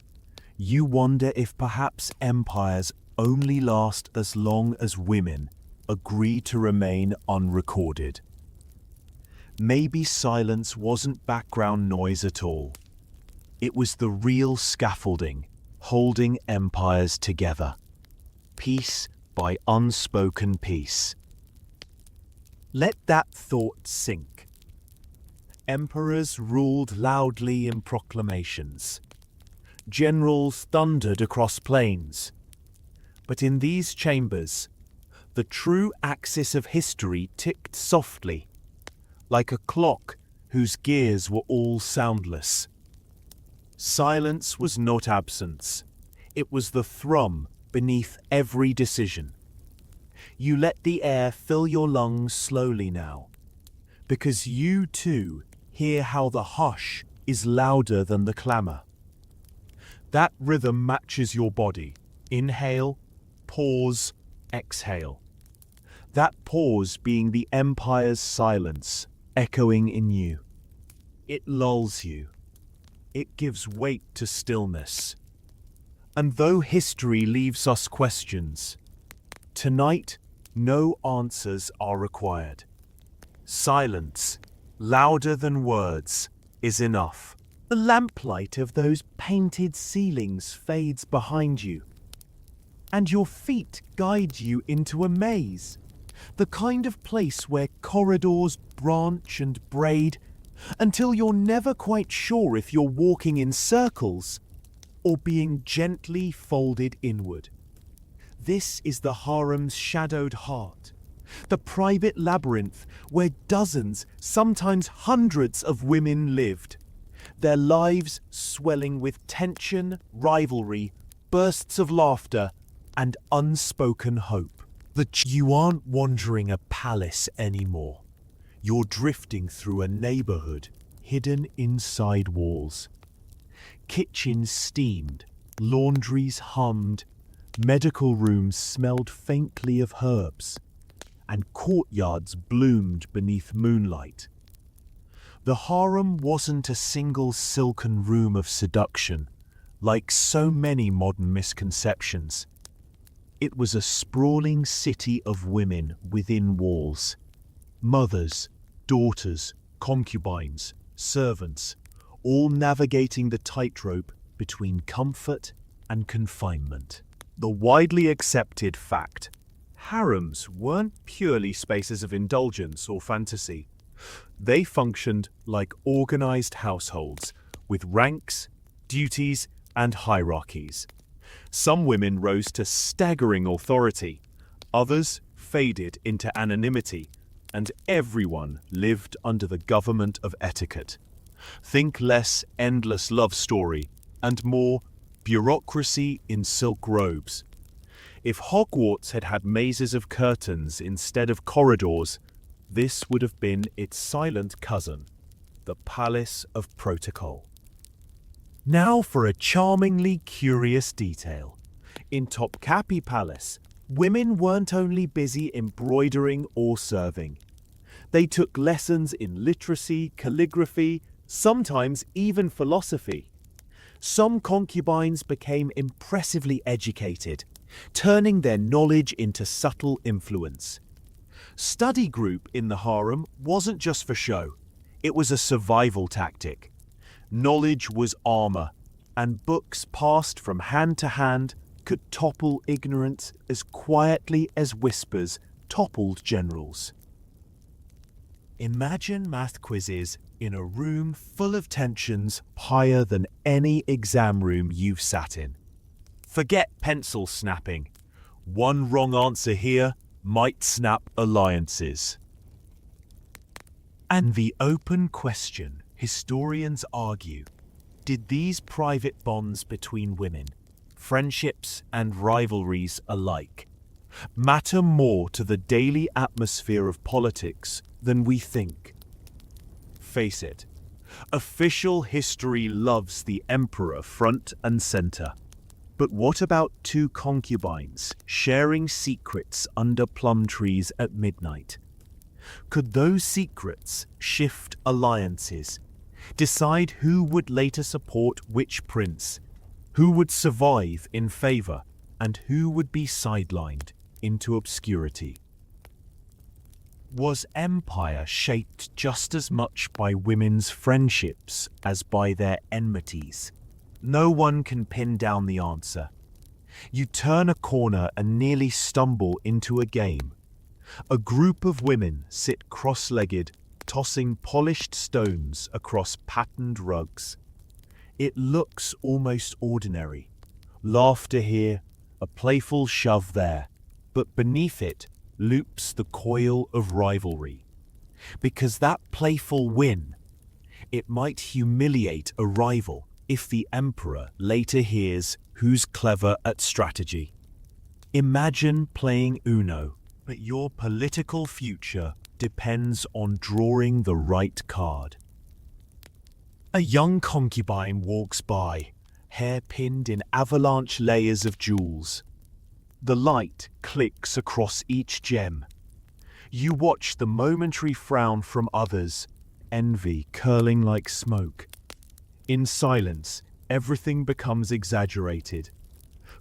you wonder if perhaps empires only last as long as women agree to remain unrecorded. Maybe silence wasn't background noise at all. It was the real scaffolding holding empires together. Piece by unspoken piece. Let that thought sink. Emperors ruled loudly in proclamations. Generals thundered across plains. But in these chambers, the true axis of history ticked softly, like a clock whose gears were all soundless. Silence was not absence. It was the thrum beneath every decision. You let the air fill your lungs slowly now, because you too hear how the hush is louder than the clamor. That rhythm matches your body. Inhale, pause, exhale. That pause being the empire's silence, echoing in you. It lulls you. It gives weight to stillness. And though history leaves us questions, tonight no answers are required. Silence, louder than words, is enough. The lamplight of those painted ceilings fades behind you, and your feet guide you into a maze, the kind of place where corridors branch and braid until you're never quite sure if you're walking in circles or being gently folded inward. This is the harem's shadowed heart, the private labyrinth where dozens, sometimes hundreds of women lived, their lives swelling with tension, rivalry, bursts of laughter, and unspoken hope. You aren't wandering a palace anymore. You're drifting through a neighborhood hidden inside walls. Kitchens steamed, laundries hummed, medical rooms smelled faintly of herbs, and courtyards bloomed beneath moonlight. The harem wasn't a single silken room of seduction, like so many modern misconceptions. It was a sprawling city of women within walls. Mothers, daughters, concubines, servants, all navigating the tightrope between comfort and confinement. The widely accepted fact: harems weren't purely spaces of indulgence or fantasy. They functioned like organized households with ranks, duties, and hierarchies. Some women rose to staggering authority, others faded into anonymity, and everyone lived under the government of etiquette. Think less endless love story and more bureaucracy in silk robes. If Hogwarts had had mazes of curtains instead of corridors, this would have been its silent cousin, the Palace of Protocol. Now for a charmingly curious detail. In Topkapi Palace, women weren't only busy embroidering or serving. They took lessons in literacy, calligraphy, sometimes even philosophy. Some concubines became impressively educated, turning their knowledge into subtle influence. Study group in the harem wasn't just for show, it was a survival tactic. Knowledge was armor, and books passed from hand to hand could topple ignorance as quietly as whispers toppled generals. Imagine math quizzes in a room full of tensions higher than any exam room you've sat in. Forget pencil snapping. One wrong answer here might snap alliances. And the open question, historians argue, did these private bonds between women, friendships and rivalries alike, matter more to the daily atmosphere of politics than we think? Face it, official history loves the emperor front and center. But what about two concubines sharing secrets under plum trees at midnight? Could those secrets shift alliances, decide who would later support which prince, who would survive in favor, and who would be sidelined into obscurity? Was empire shaped just as much by women's friendships as by their enmities? No one can pin down the answer. You turn a corner and nearly stumble into a game. A group of women sit cross-legged, tossing polished stones across patterned rugs. It looks almost ordinary. Laughter here, a playful shove there, but beneath it loops the coil of rivalry. Because that playful win, it might humiliate a rival if the emperor later hears who's clever at strategy. Imagine playing Uno, but your political future depends on drawing the right card. A young concubine walks by, hair pinned in avalanche layers of jewels. The light clicks across each gem. You watch the momentary frown from others, envy curling like smoke. In silence, everything becomes exaggerated.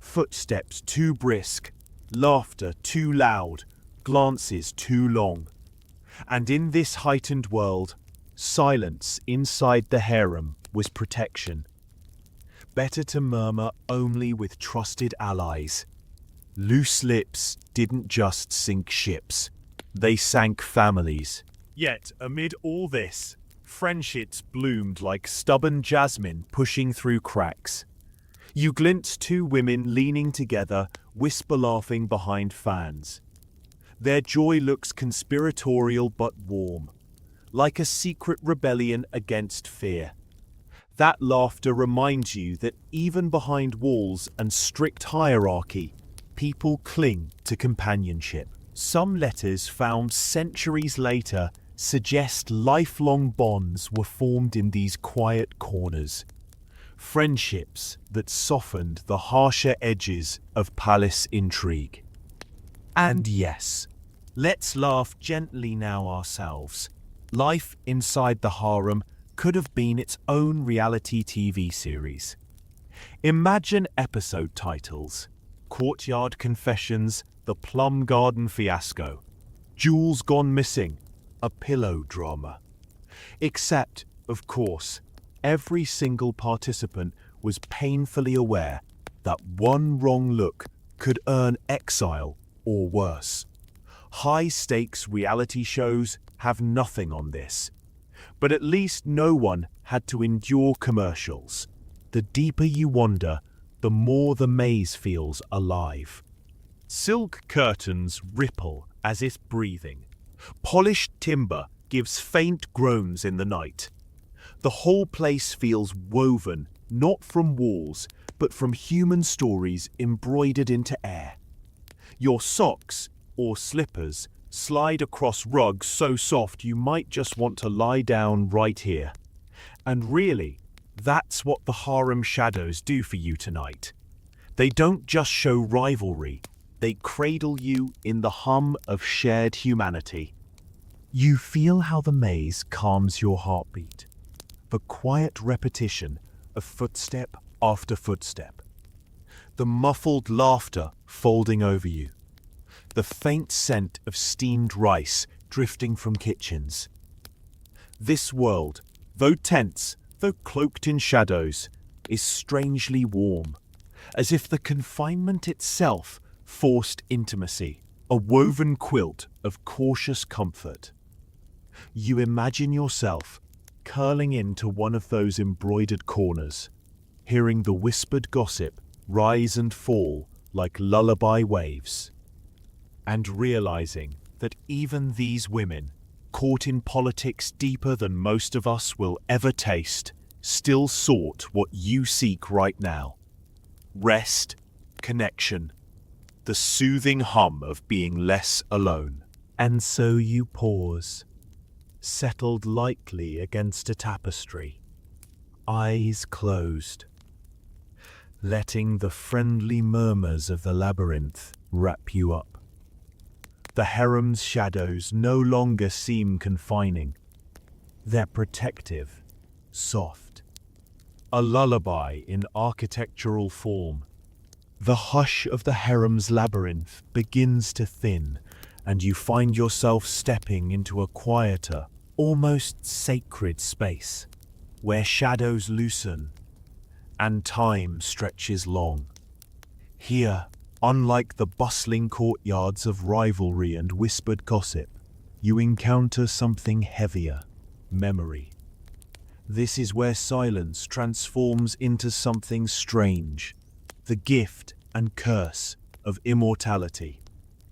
Footsteps too brisk, laughter too loud, glances too long. And in this heightened world, silence inside the harem was protection. Better to murmur only with trusted allies. Loose lips didn't just sink ships, they sank families. Yet, amid all this, friendships bloomed like stubborn jasmine pushing through cracks. You glimpse two women leaning together, whisper laughing behind fans. Their joy looks conspiratorial but warm, like a secret rebellion against fear. That laughter reminds you that even behind walls and strict hierarchy, people cling to companionship. Some letters found centuries later suggest lifelong bonds were formed in these quiet corners. Friendships that softened the harsher edges of palace intrigue. And yes, let's laugh gently now ourselves. Life inside the harem could have been its own reality TV series. Imagine episode titles: Courtyard Confessions, The Plum Garden Fiasco, Jewels Gone Missing, a pillow drama. Except, of course, every single participant was painfully aware that one wrong look could earn exile or worse. High-stakes reality shows have nothing on this, but at least no one had to endure commercials. The deeper you wander, the more the maze feels alive. Silk curtains ripple as if breathing. Polished timber gives faint groans in the night. The whole place feels woven, not from walls, but from human stories embroidered into air. Your socks, or slippers, slide across rugs so soft you might just want to lie down right here. And really, that's what the harem shadows do for you tonight. They don't just show rivalry, they cradle you in the hum of shared humanity. You feel how the maze calms your heartbeat. The quiet repetition of footstep after footstep. The muffled laughter folding over you. The faint scent of steamed rice drifting from kitchens. This world, though tense, though cloaked in shadows, is strangely warm, as if the confinement itself forced intimacy, a woven quilt of cautious comfort. You imagine yourself curling into one of those embroidered corners, hearing the whispered gossip rise and fall like lullaby waves, and realizing that even these women, caught in politics deeper than most of us will ever taste, still sought what you seek right now: rest, connection, the soothing hum of being less alone. And so you pause, settled lightly against a tapestry, eyes closed, letting the friendly murmurs of the labyrinth wrap you up. The harem's shadows no longer seem confining. They're protective, soft. A lullaby in architectural form. The hush of the harem's labyrinth begins to thin, and you find yourself stepping into a quieter, almost sacred space, where shadows loosen and time stretches long. Here, unlike the bustling courtyards of rivalry and whispered gossip, you encounter something heavier: memory. This is where silence transforms into something strange, the gift and curse of immortality.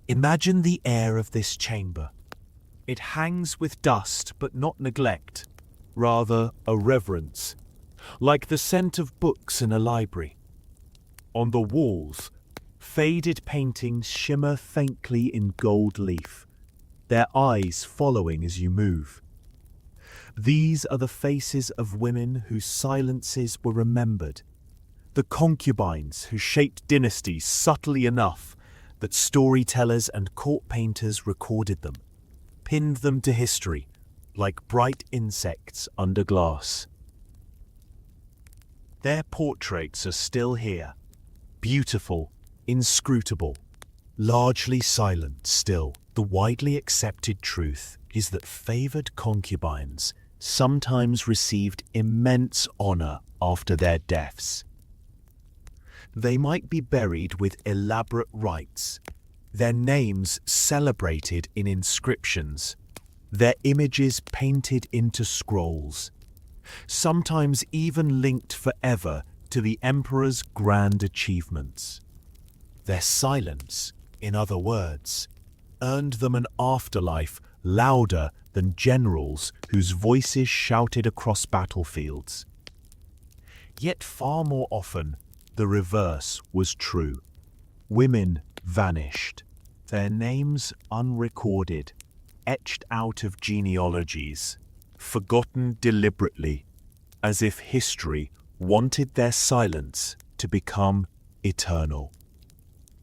Imagine the air of this chamber. It hangs with dust but not neglect, rather a reverence, like the scent of books in a library. On the walls, faded paintings shimmer faintly in gold leaf, their eyes following as you move. These are the faces of women whose silences were remembered, the concubines who shaped dynasties subtly enough that storytellers and court painters recorded them, pinned them to history like bright insects under glass. Their portraits are still here, beautiful, inscrutable, largely silent still. The widely accepted truth is that favored concubines sometimes received immense honor after their deaths. They might be buried with elaborate rites, their names celebrated in inscriptions, their images painted into scrolls, sometimes even linked forever to the emperor's grand achievements. Their silence, in other words, earned them an afterlife louder than generals whose voices shouted across battlefields. Yet far more often, the reverse was true. Women vanished, their names unrecorded, etched out of genealogies, forgotten deliberately, as if history wanted their silence to become eternal.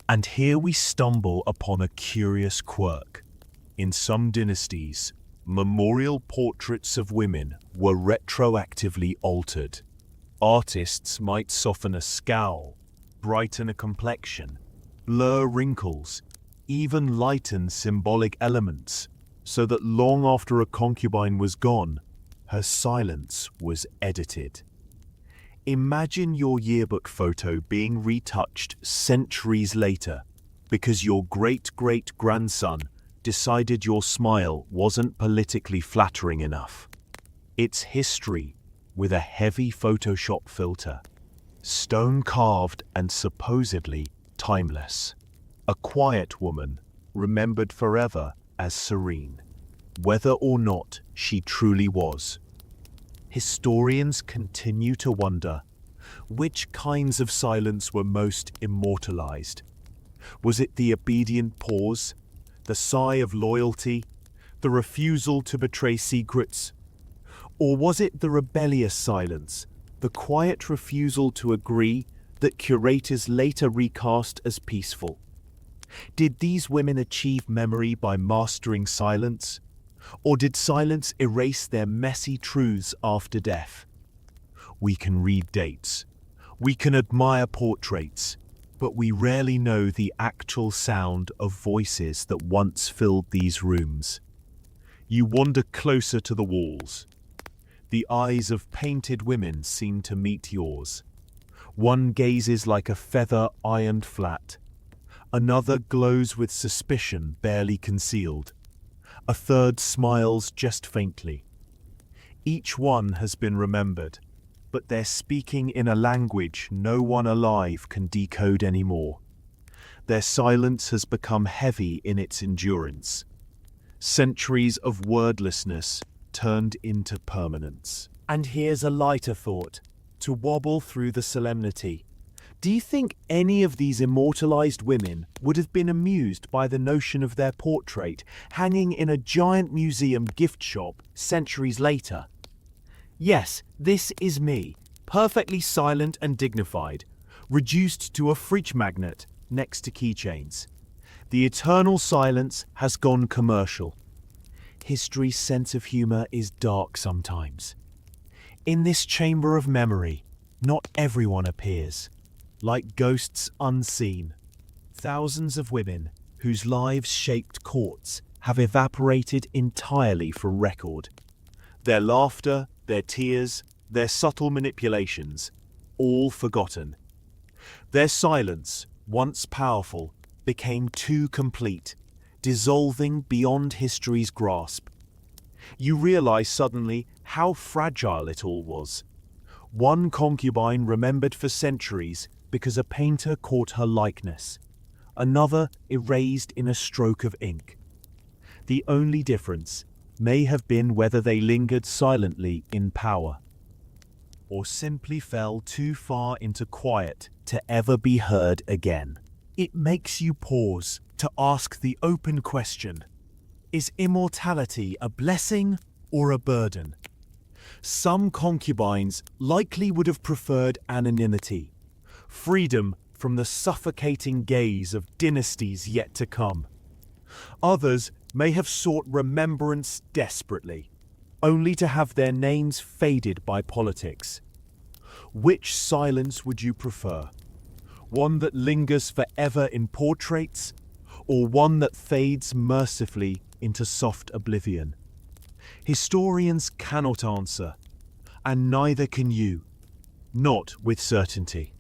And here we stumble upon a curious quirk. In some dynasties, memorial portraits of women were retroactively altered. Artists might soften a scowl, brighten a complexion, blur wrinkles, even lighten symbolic elements, so that long after a concubine was gone, her silence was edited. Imagine your yearbook photo being retouched centuries later because your great-great-grandson decided your smile wasn't politically flattering enough. It's history with a heavy Photoshop filter, stone-carved and supposedly timeless. A quiet woman, remembered forever as serene, whether or not she truly was. Historians continue to wonder which kinds of silence were most immortalized. Was it the obedient pause, the sigh of loyalty, the refusal to betray secrets? Or was it the rebellious silence, the quiet refusal to agree that curators later recast as peaceful? Did these women achieve memory by mastering silence? Or did silence erase their messy truths after death? We can read dates, we can admire portraits, but we rarely know the actual sound of voices that once filled these rooms. You wander closer to the walls. The eyes of painted women seem to meet yours. One gazes like a feather ironed flat. Another glows with suspicion barely concealed. A third smiles just faintly. Each one has been remembered, but they're speaking in a language no one alive can decode anymore. Their silence has become heavy in its endurance. Centuries of wordlessness turned into permanence. And here's a lighter thought, to wobble through the solemnity. Do you think any of these immortalized women would have been amused by the notion of their portrait hanging in a giant museum gift shop centuries later? Yes, this is me, perfectly silent and dignified, reduced to a fridge magnet next to keychains. The eternal silence has gone commercial. History's sense of humor is dark sometimes. In this chamber of memory, not everyone appears. Like ghosts unseen, thousands of women whose lives shaped courts have evaporated entirely from record. Their laughter, their tears, their subtle manipulations, all forgotten. Their silence, once powerful, became too complete, dissolving beyond history's grasp. You realize suddenly how fragile it all was. One concubine remembered for centuries because a painter caught her likeness, another erased in a stroke of ink. The only difference may have been whether they lingered silently in power, or simply fell too far into quiet to ever be heard again. It makes you pause to ask the open question: is immortality a blessing or a burden? Some concubines likely would have preferred anonymity, freedom from the suffocating gaze of dynasties yet to come. Others may have sought remembrance desperately, only to have their names faded by politics. Which silence would you prefer? One that lingers forever in portraits, or one that fades mercifully into soft oblivion? Historians cannot answer, and neither can you, not with certainty.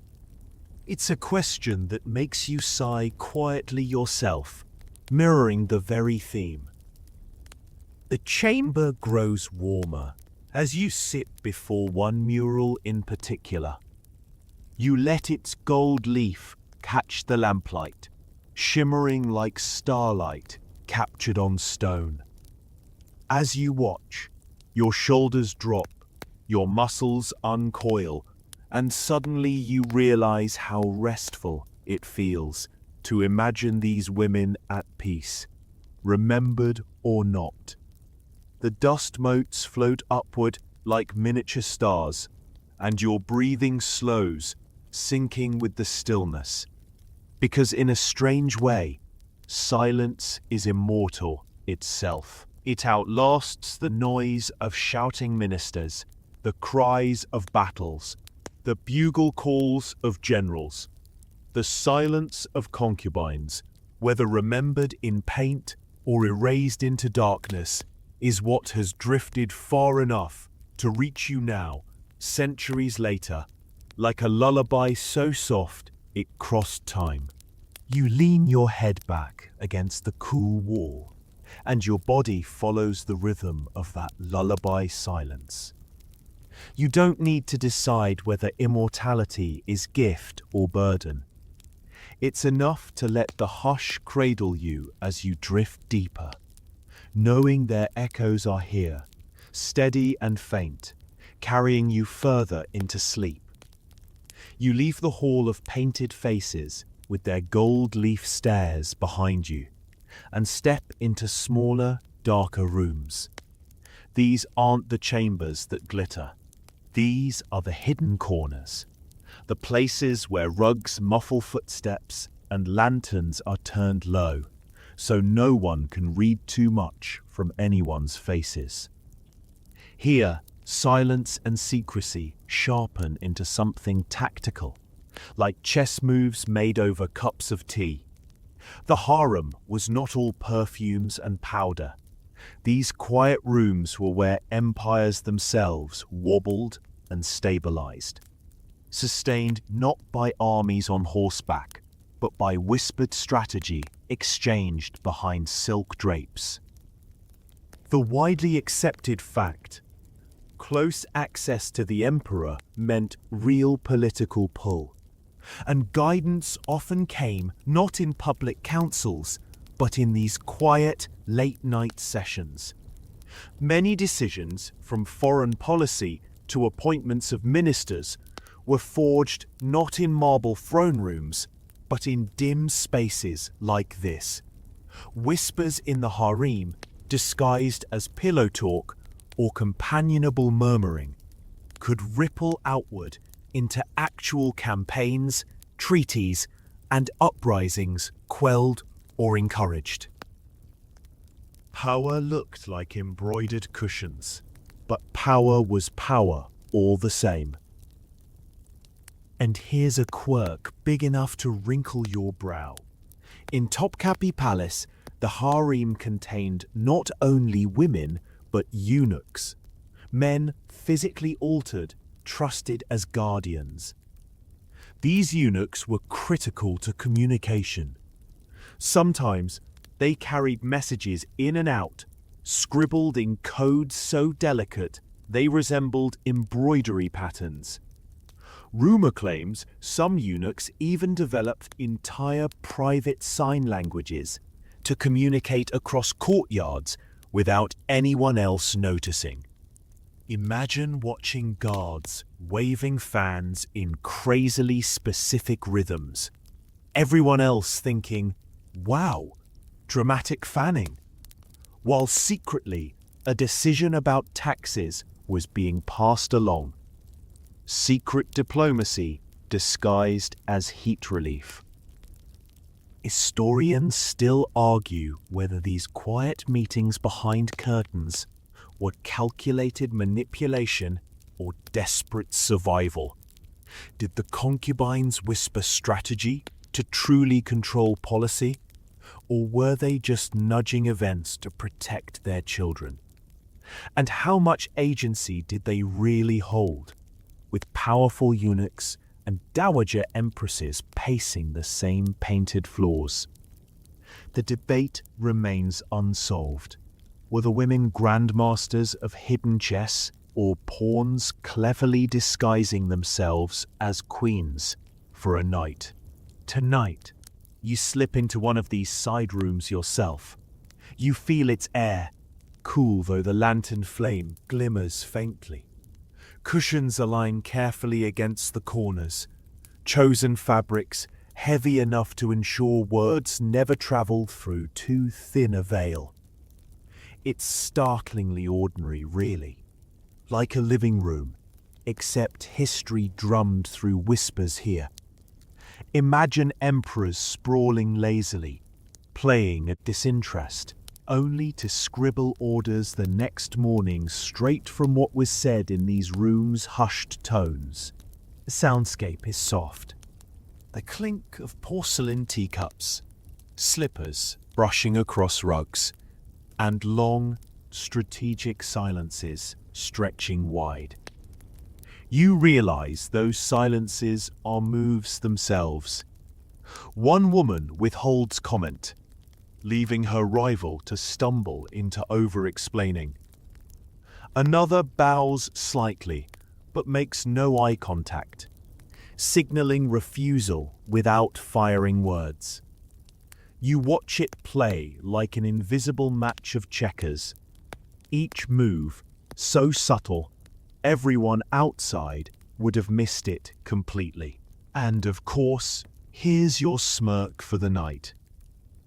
It's a question that makes you sigh quietly yourself, mirroring the very theme. The chamber grows warmer as you sit before one mural in particular. You let its gold leaf catch the lamplight, shimmering like starlight captured on stone. As you watch, your shoulders drop, your muscles uncoil, and suddenly you realize how restful it feels to imagine these women at peace, remembered or not. The dust motes float upward like miniature stars, and your breathing slows, syncing with the stillness. Because in a strange way, silence is immortal itself. It outlasts the noise of shouting ministers, the cries of battles, the bugle calls of generals. The silence of concubines, whether remembered in paint or erased into darkness, is what has drifted far enough to reach you now, centuries later, like a lullaby so soft it crossed time. You lean your head back against the cool wall, and your body follows the rhythm of that lullaby silence. You don't need to decide whether immortality is gift or burden. It's enough to let the hush cradle you as you drift deeper, knowing their echoes are here, steady and faint, carrying you further into sleep. You leave the hall of painted faces with their gold leaf stairs behind you, and step into smaller, darker rooms. These aren't the chambers that glitter. These are the hidden corners, the places where rugs muffle footsteps and lanterns are turned low, so no one can read too much from anyone's faces. Here, silence and secrecy sharpen into something tactical, like chess moves made over cups of tea. The harem was not all perfumes and powder. These quiet rooms were where empires themselves wobbled and stabilized, sustained not by armies on horseback, but by whispered strategy exchanged behind silk drapes. The widely accepted fact: close access to the emperor meant real political pull, and guidance often came not in public councils, but in these quiet, late-night sessions. Many decisions, from foreign policy to appointments of ministers, were forged not in marble throne rooms, but in dim spaces like this. Whispers in the harem, disguised as pillow talk or companionable murmuring, could ripple outward into actual campaigns, treaties, and uprisings quelled or encouraged. Power looked like embroidered cushions, but power was power all the same. And here's a quirk big enough to wrinkle your brow. In Topkapi Palace, the harem contained not only women, but eunuchs, men physically altered, trusted as guardians. These eunuchs were critical to communication. Sometimes they carried messages in and out, scribbled in codes so delicate they resembled embroidery patterns. Rumor claims some eunuchs even developed entire private sign languages to communicate across courtyards without anyone else noticing. Imagine watching guards waving fans in crazily specific rhythms. Everyone else thinking, "Wow, dramatic fanning," while secretly a decision about taxes was being passed along. Secret diplomacy disguised as heat relief. Historians still argue whether these quiet meetings behind curtains were calculated manipulation or desperate survival. Did the concubines whisper strategy to truly control policy, or were they just nudging events to protect their children? And how much agency did they really hold, with powerful eunuchs and dowager empresses pacing the same painted floors? The debate remains unsolved. Were the women grandmasters of hidden chess, or pawns cleverly disguising themselves as queens for a night? Tonight, you slip into one of these side rooms yourself. You feel its air, cool though the lantern flame glimmers faintly. Cushions align carefully against the corners, chosen fabrics heavy enough to ensure words never travel through too thin a veil. It's startlingly ordinary, really, like a living room, except history drummed through whispers here. Imagine emperors sprawling lazily, playing at disinterest, only to scribble orders the next morning straight from what was said in these rooms' hushed tones. The soundscape is soft. The clink of porcelain teacups, slippers brushing across rugs, and long, strategic silences stretching wide. You realize those silences are moves themselves. One woman withholds comment, leaving her rival to stumble into over-explaining. Another bows slightly, but makes no eye contact, signaling refusal without firing words. You watch it play like an invisible match of checkers. Each move, so subtle, everyone outside would have missed it completely. And of course, here's your smirk for the night.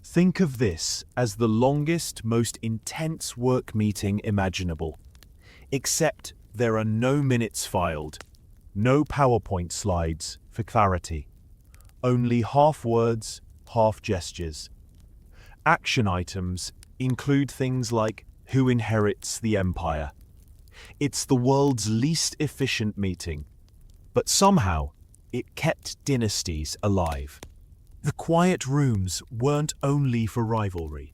Think of this as the longest, most intense work meeting imaginable. Except there are no minutes filed, no PowerPoint slides for clarity. Only half words, half gestures. Action items include things like who inherits the empire. It's the world's least efficient meeting, but somehow it kept dynasties alive. The quiet rooms weren't only for rivalry.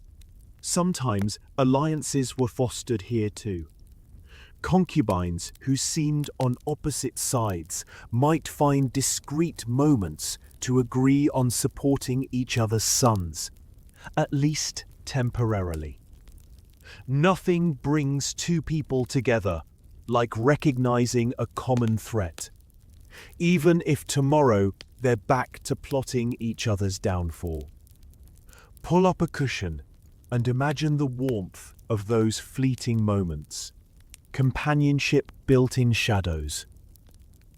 Sometimes alliances were fostered here too. Concubines who seemed on opposite sides might find discreet moments to agree on supporting each other's sons, at least temporarily. Nothing brings two people together like recognizing a common threat, even if tomorrow they're back to plotting each other's downfall. Pull up a cushion and imagine the warmth of those fleeting moments. Companionship built in shadows.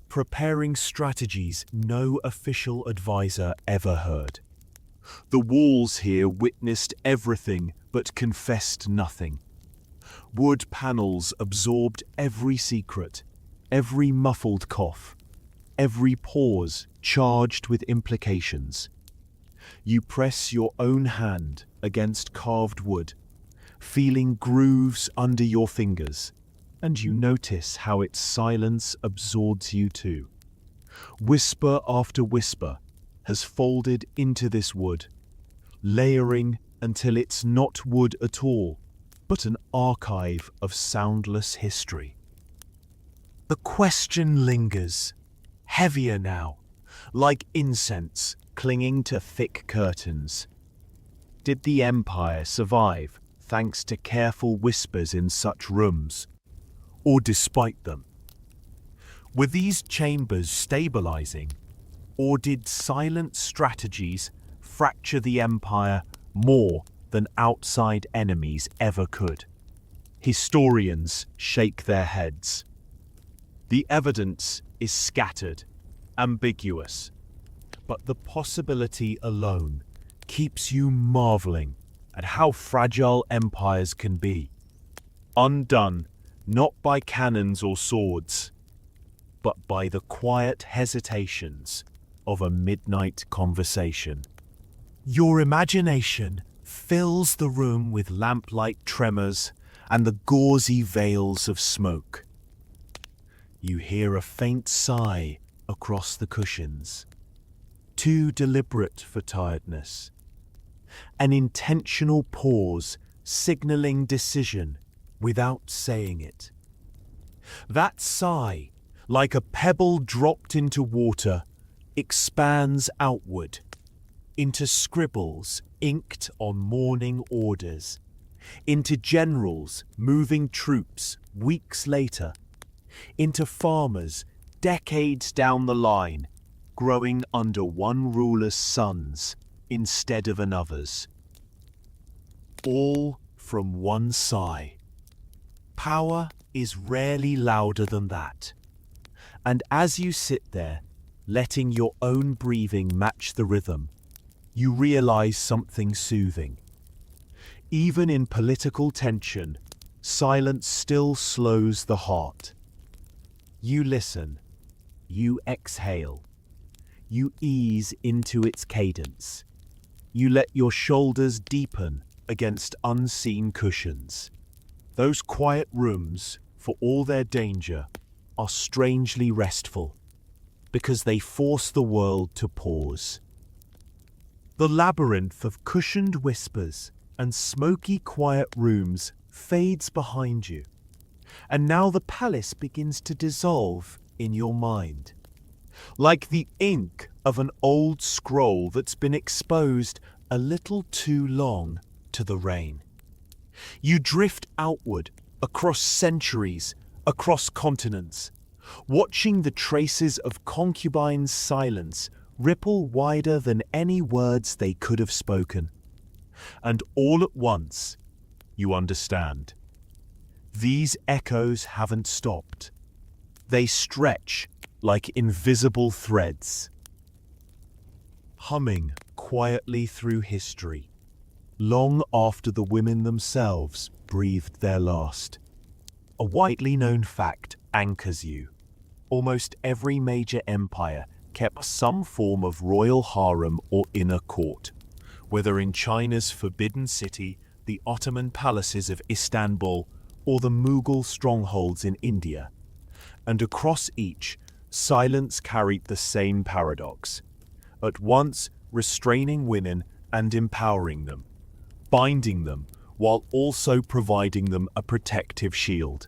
Preparing strategies no official advisor ever heard. The walls here witnessed everything but confessed nothing. Wood panels absorbed every secret, every muffled cough, every pause charged with implications. You press your own hand against carved wood, feeling grooves under your fingers, and you notice how its silence absorbs you too. Whisper after whisper has folded into this wood, layering until it's not wood at all, but an archive of soundless history. The question lingers, heavier now, like incense clinging to thick curtains. Did the empire survive thanks to careful whispers in such rooms, or despite them? Were these chambers stabilizing, or did silent strategies fracture the empire more than outside enemies ever could? Historians shake their heads. The evidence is scattered, ambiguous, but the possibility alone keeps you marveling at how fragile empires can be, undone not by cannons or swords, but by the quiet hesitations of a midnight conversation. Your imagination fills the room with lamplight tremors and the gauzy veils of smoke. You hear a faint sigh across the cushions, too deliberate for tiredness. An intentional pause signaling decision without saying it. That sigh, like a pebble dropped into water, expands outward, into scribbles inked on morning orders, into generals moving troops weeks later, into farmers decades down the line, growing under one ruler's sons instead of another's. All from one sigh. Power is rarely louder than that. And as you sit there, letting your own breathing match the rhythm, you realize something soothing. Even in political tension, silence still slows the heart. You listen, you exhale, you ease into its cadence. You let your shoulders deepen against unseen cushions. Those quiet rooms, for all their danger, are strangely restful, because they force the world to pause. The labyrinth of cushioned whispers and smoky quiet rooms fades behind you, and now the palace begins to dissolve in your mind. Like the ink of an old scroll that's been exposed a little too long to the rain. You drift outward, across centuries, across continents, watching the traces of Concubine's silence ripple wider than any words they could have spoken. And all at once, you understand. These echoes haven't stopped. They stretch like invisible threads, humming quietly through history, long after the women themselves breathed their last. A widely known fact anchors you. Almost every major empire kept some form of royal harem or inner court, whether in China's Forbidden City, the Ottoman palaces of Istanbul, or the Mughal strongholds in India. And across each, silence carried the same paradox, at once restraining women and empowering them, binding them while also providing them a protective shield.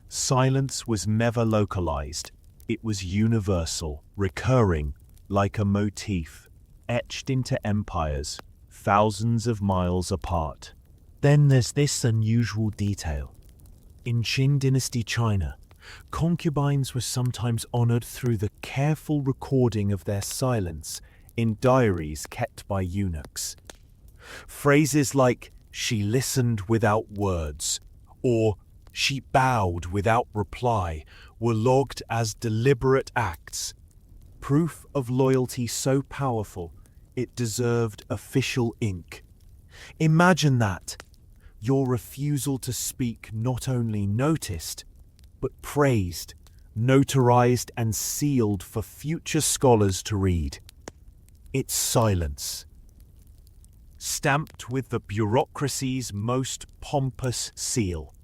Silence was never localized. It was universal, recurring like a motif, etched into empires thousands of miles apart. Then there's this unusual detail. In Qing dynasty China, concubines were sometimes honored through the careful recording of their silence in diaries kept by eunuchs. Phrases like, "she listened without words," or "she bowed without reply," were logged as deliberate acts, proof of loyalty so powerful it deserved official ink. Imagine that, your refusal to speak not only noticed, but praised, notarized and sealed for future scholars to read. It's silence, stamped with the bureaucracy's most pompous seal.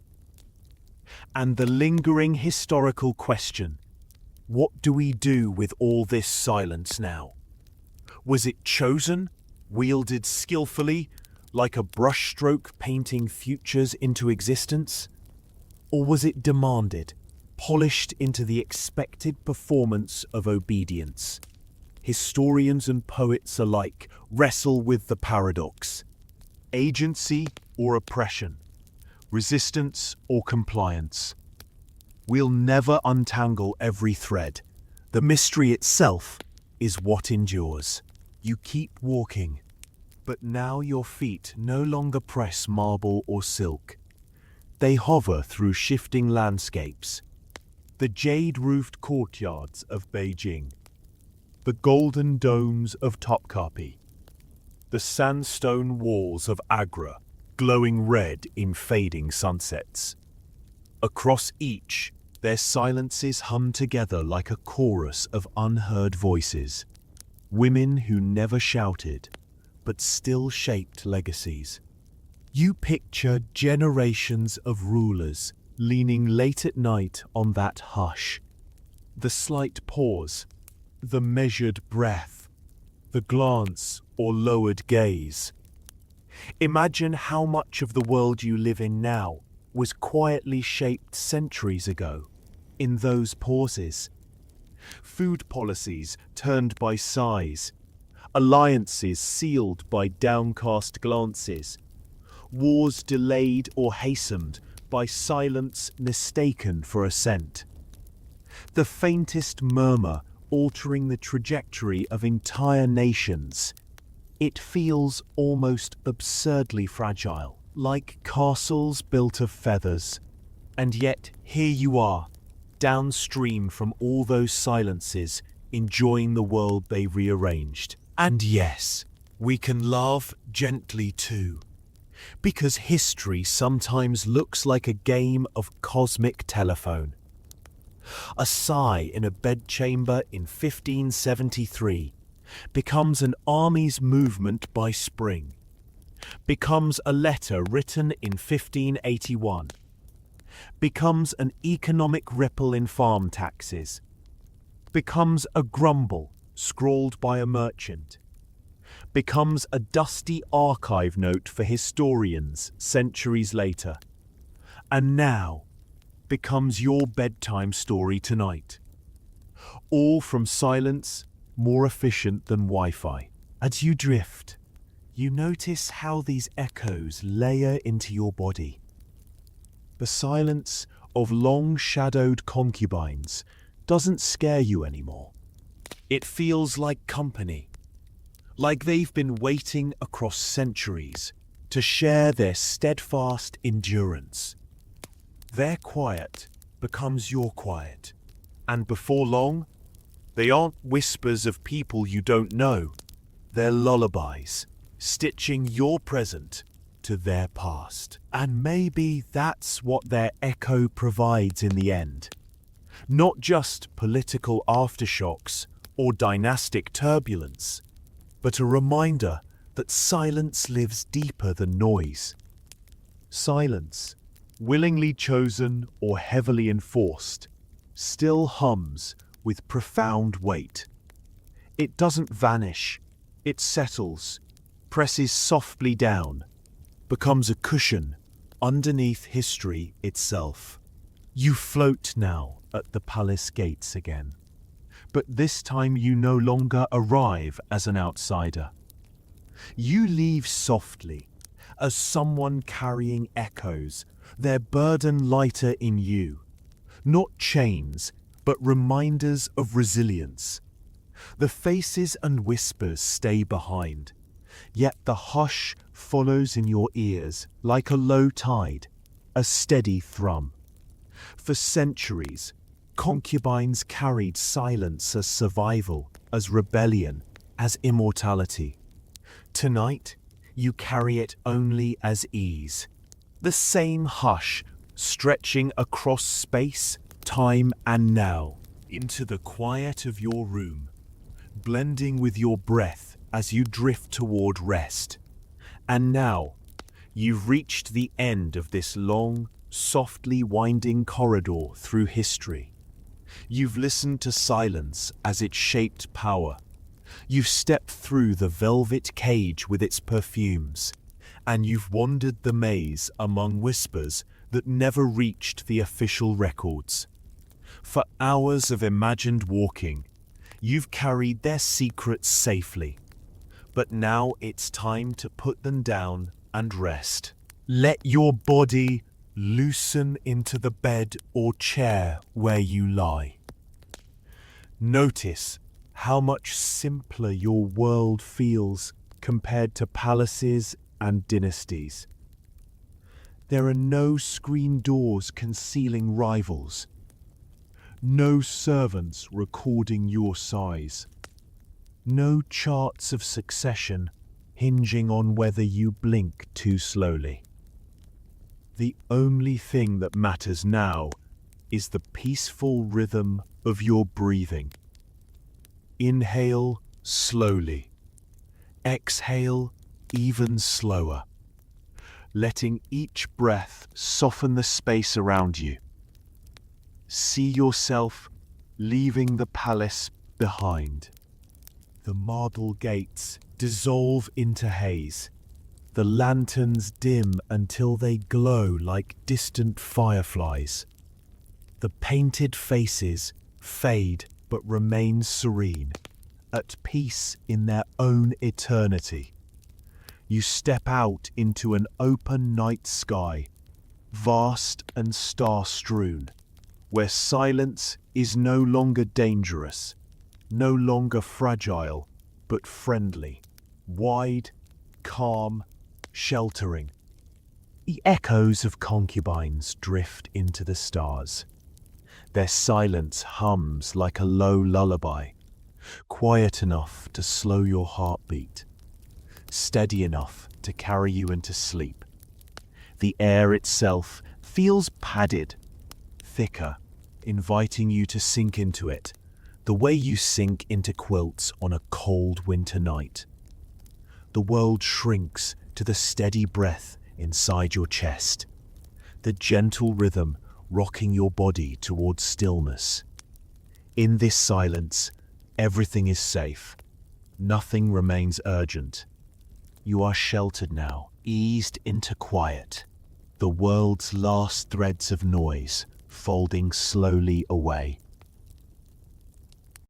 And the lingering historical question, what do we do with all this silence now? Was it chosen, wielded skillfully, like a brushstroke painting futures into existence? Or was it demanded, polished into the expected performance of obedience? Historians and poets alike wrestle with the paradox. Agency or oppression? Resistance or compliance? We'll never untangle every thread. The mystery itself is what endures. You keep walking, but now your feet no longer press marble or silk. They hover through shifting landscapes. The jade-roofed courtyards of Beijing, the golden domes of Topkapi, the sandstone walls of Agra, glowing red in fading sunsets. Across each, their silences hum together like a chorus of unheard voices. Women who never shouted, but still shaped legacies. You picture generations of rulers leaning late at night on that hush. The slight pause, the measured breath, the glance or lowered gaze. Imagine how much of the world you live in now was quietly shaped centuries ago, in those pauses. Food policies turned by sighs, alliances sealed by downcast glances, wars delayed or hastened by silence mistaken for assent. The faintest murmur altering the trajectory of entire nations. It feels almost absurdly fragile, like castles built of feathers. And yet, here you are, downstream from all those silences, enjoying the world they rearranged. And yes, we can laugh gently too, because history sometimes looks like a game of cosmic telephone. A sigh in a bedchamber in 1573 becomes an army's movement by spring, becomes a letter written in 1581, becomes an economic ripple in farm taxes, becomes a grumble scrawled by a merchant, becomes a dusty archive note for historians centuries later, and now becomes your bedtime story tonight. All from silence more efficient than Wi-Fi. As you drift, you notice how these echoes layer into your body. The silence of long-shadowed concubines doesn't scare you anymore. It feels like company, like they've been waiting across centuries to share their steadfast endurance. Their quiet becomes your quiet, and before long, they aren't whispers of people you don't know. They're lullabies, stitching your present to their past. And maybe that's what their echo provides in the end. Not just political aftershocks or dynastic turbulence, but a reminder that silence lives deeper than noise. Silence, willingly chosen or heavily enforced, still hums with profound weight. It doesn't vanish, it settles, presses softly down, becomes a cushion underneath history itself. You float now at the palace gates again, but this time you no longer arrive as an outsider. You leave softly, as someone carrying echoes, their burden lighter in you. Not chains, but reminders of resilience. The faces and whispers stay behind, yet the hush follows in your ears like a low tide, a steady thrum. For centuries, concubines carried silence as survival, as rebellion, as immortality. Tonight, you carry it only as ease. The same hush stretching across space, time, and now into the quiet of your room, blending with your breath as you drift toward rest. And now, you've reached the end of this long, softly winding corridor through history. You've listened to silence as it shaped power. You've stepped through the velvet cage with its perfumes, and you've wandered the maze among whispers that never reached the official records. For hours of imagined walking, you've carried their secrets safely. But now it's time to put them down and rest. Let your body loosen into the bed or chair where you lie. Notice how much simpler your world feels compared to palaces and dynasties. There are no screen doors concealing rivals, no servants recording your size, no charts of succession hinging on whether you blink too slowly. The only thing that matters now is the peaceful rhythm of your breathing. Inhale slowly, exhale even slower, letting each breath soften the space around you. See yourself leaving the palace behind. The marble gates dissolve into haze. The lanterns dim until they glow like distant fireflies. The painted faces fade but remain serene, at peace in their own eternity. You step out into an open night sky, vast and star-strewn, where silence is no longer dangerous, no longer fragile, but friendly, wide, calm, sheltering. The echoes of concubines drift into the stars. Their silence hums like a low lullaby, quiet enough to slow your heartbeat, steady enough to carry you into sleep. The air itself feels padded, thicker, inviting you to sink into it, the way you sink into quilts on a cold winter night. The world shrinks to the steady breath inside your chest, the gentle rhythm rocking your body towards stillness. In this silence, everything is safe. Nothing remains urgent. You are sheltered now, eased into quiet, the world's last threads of noise folding slowly away.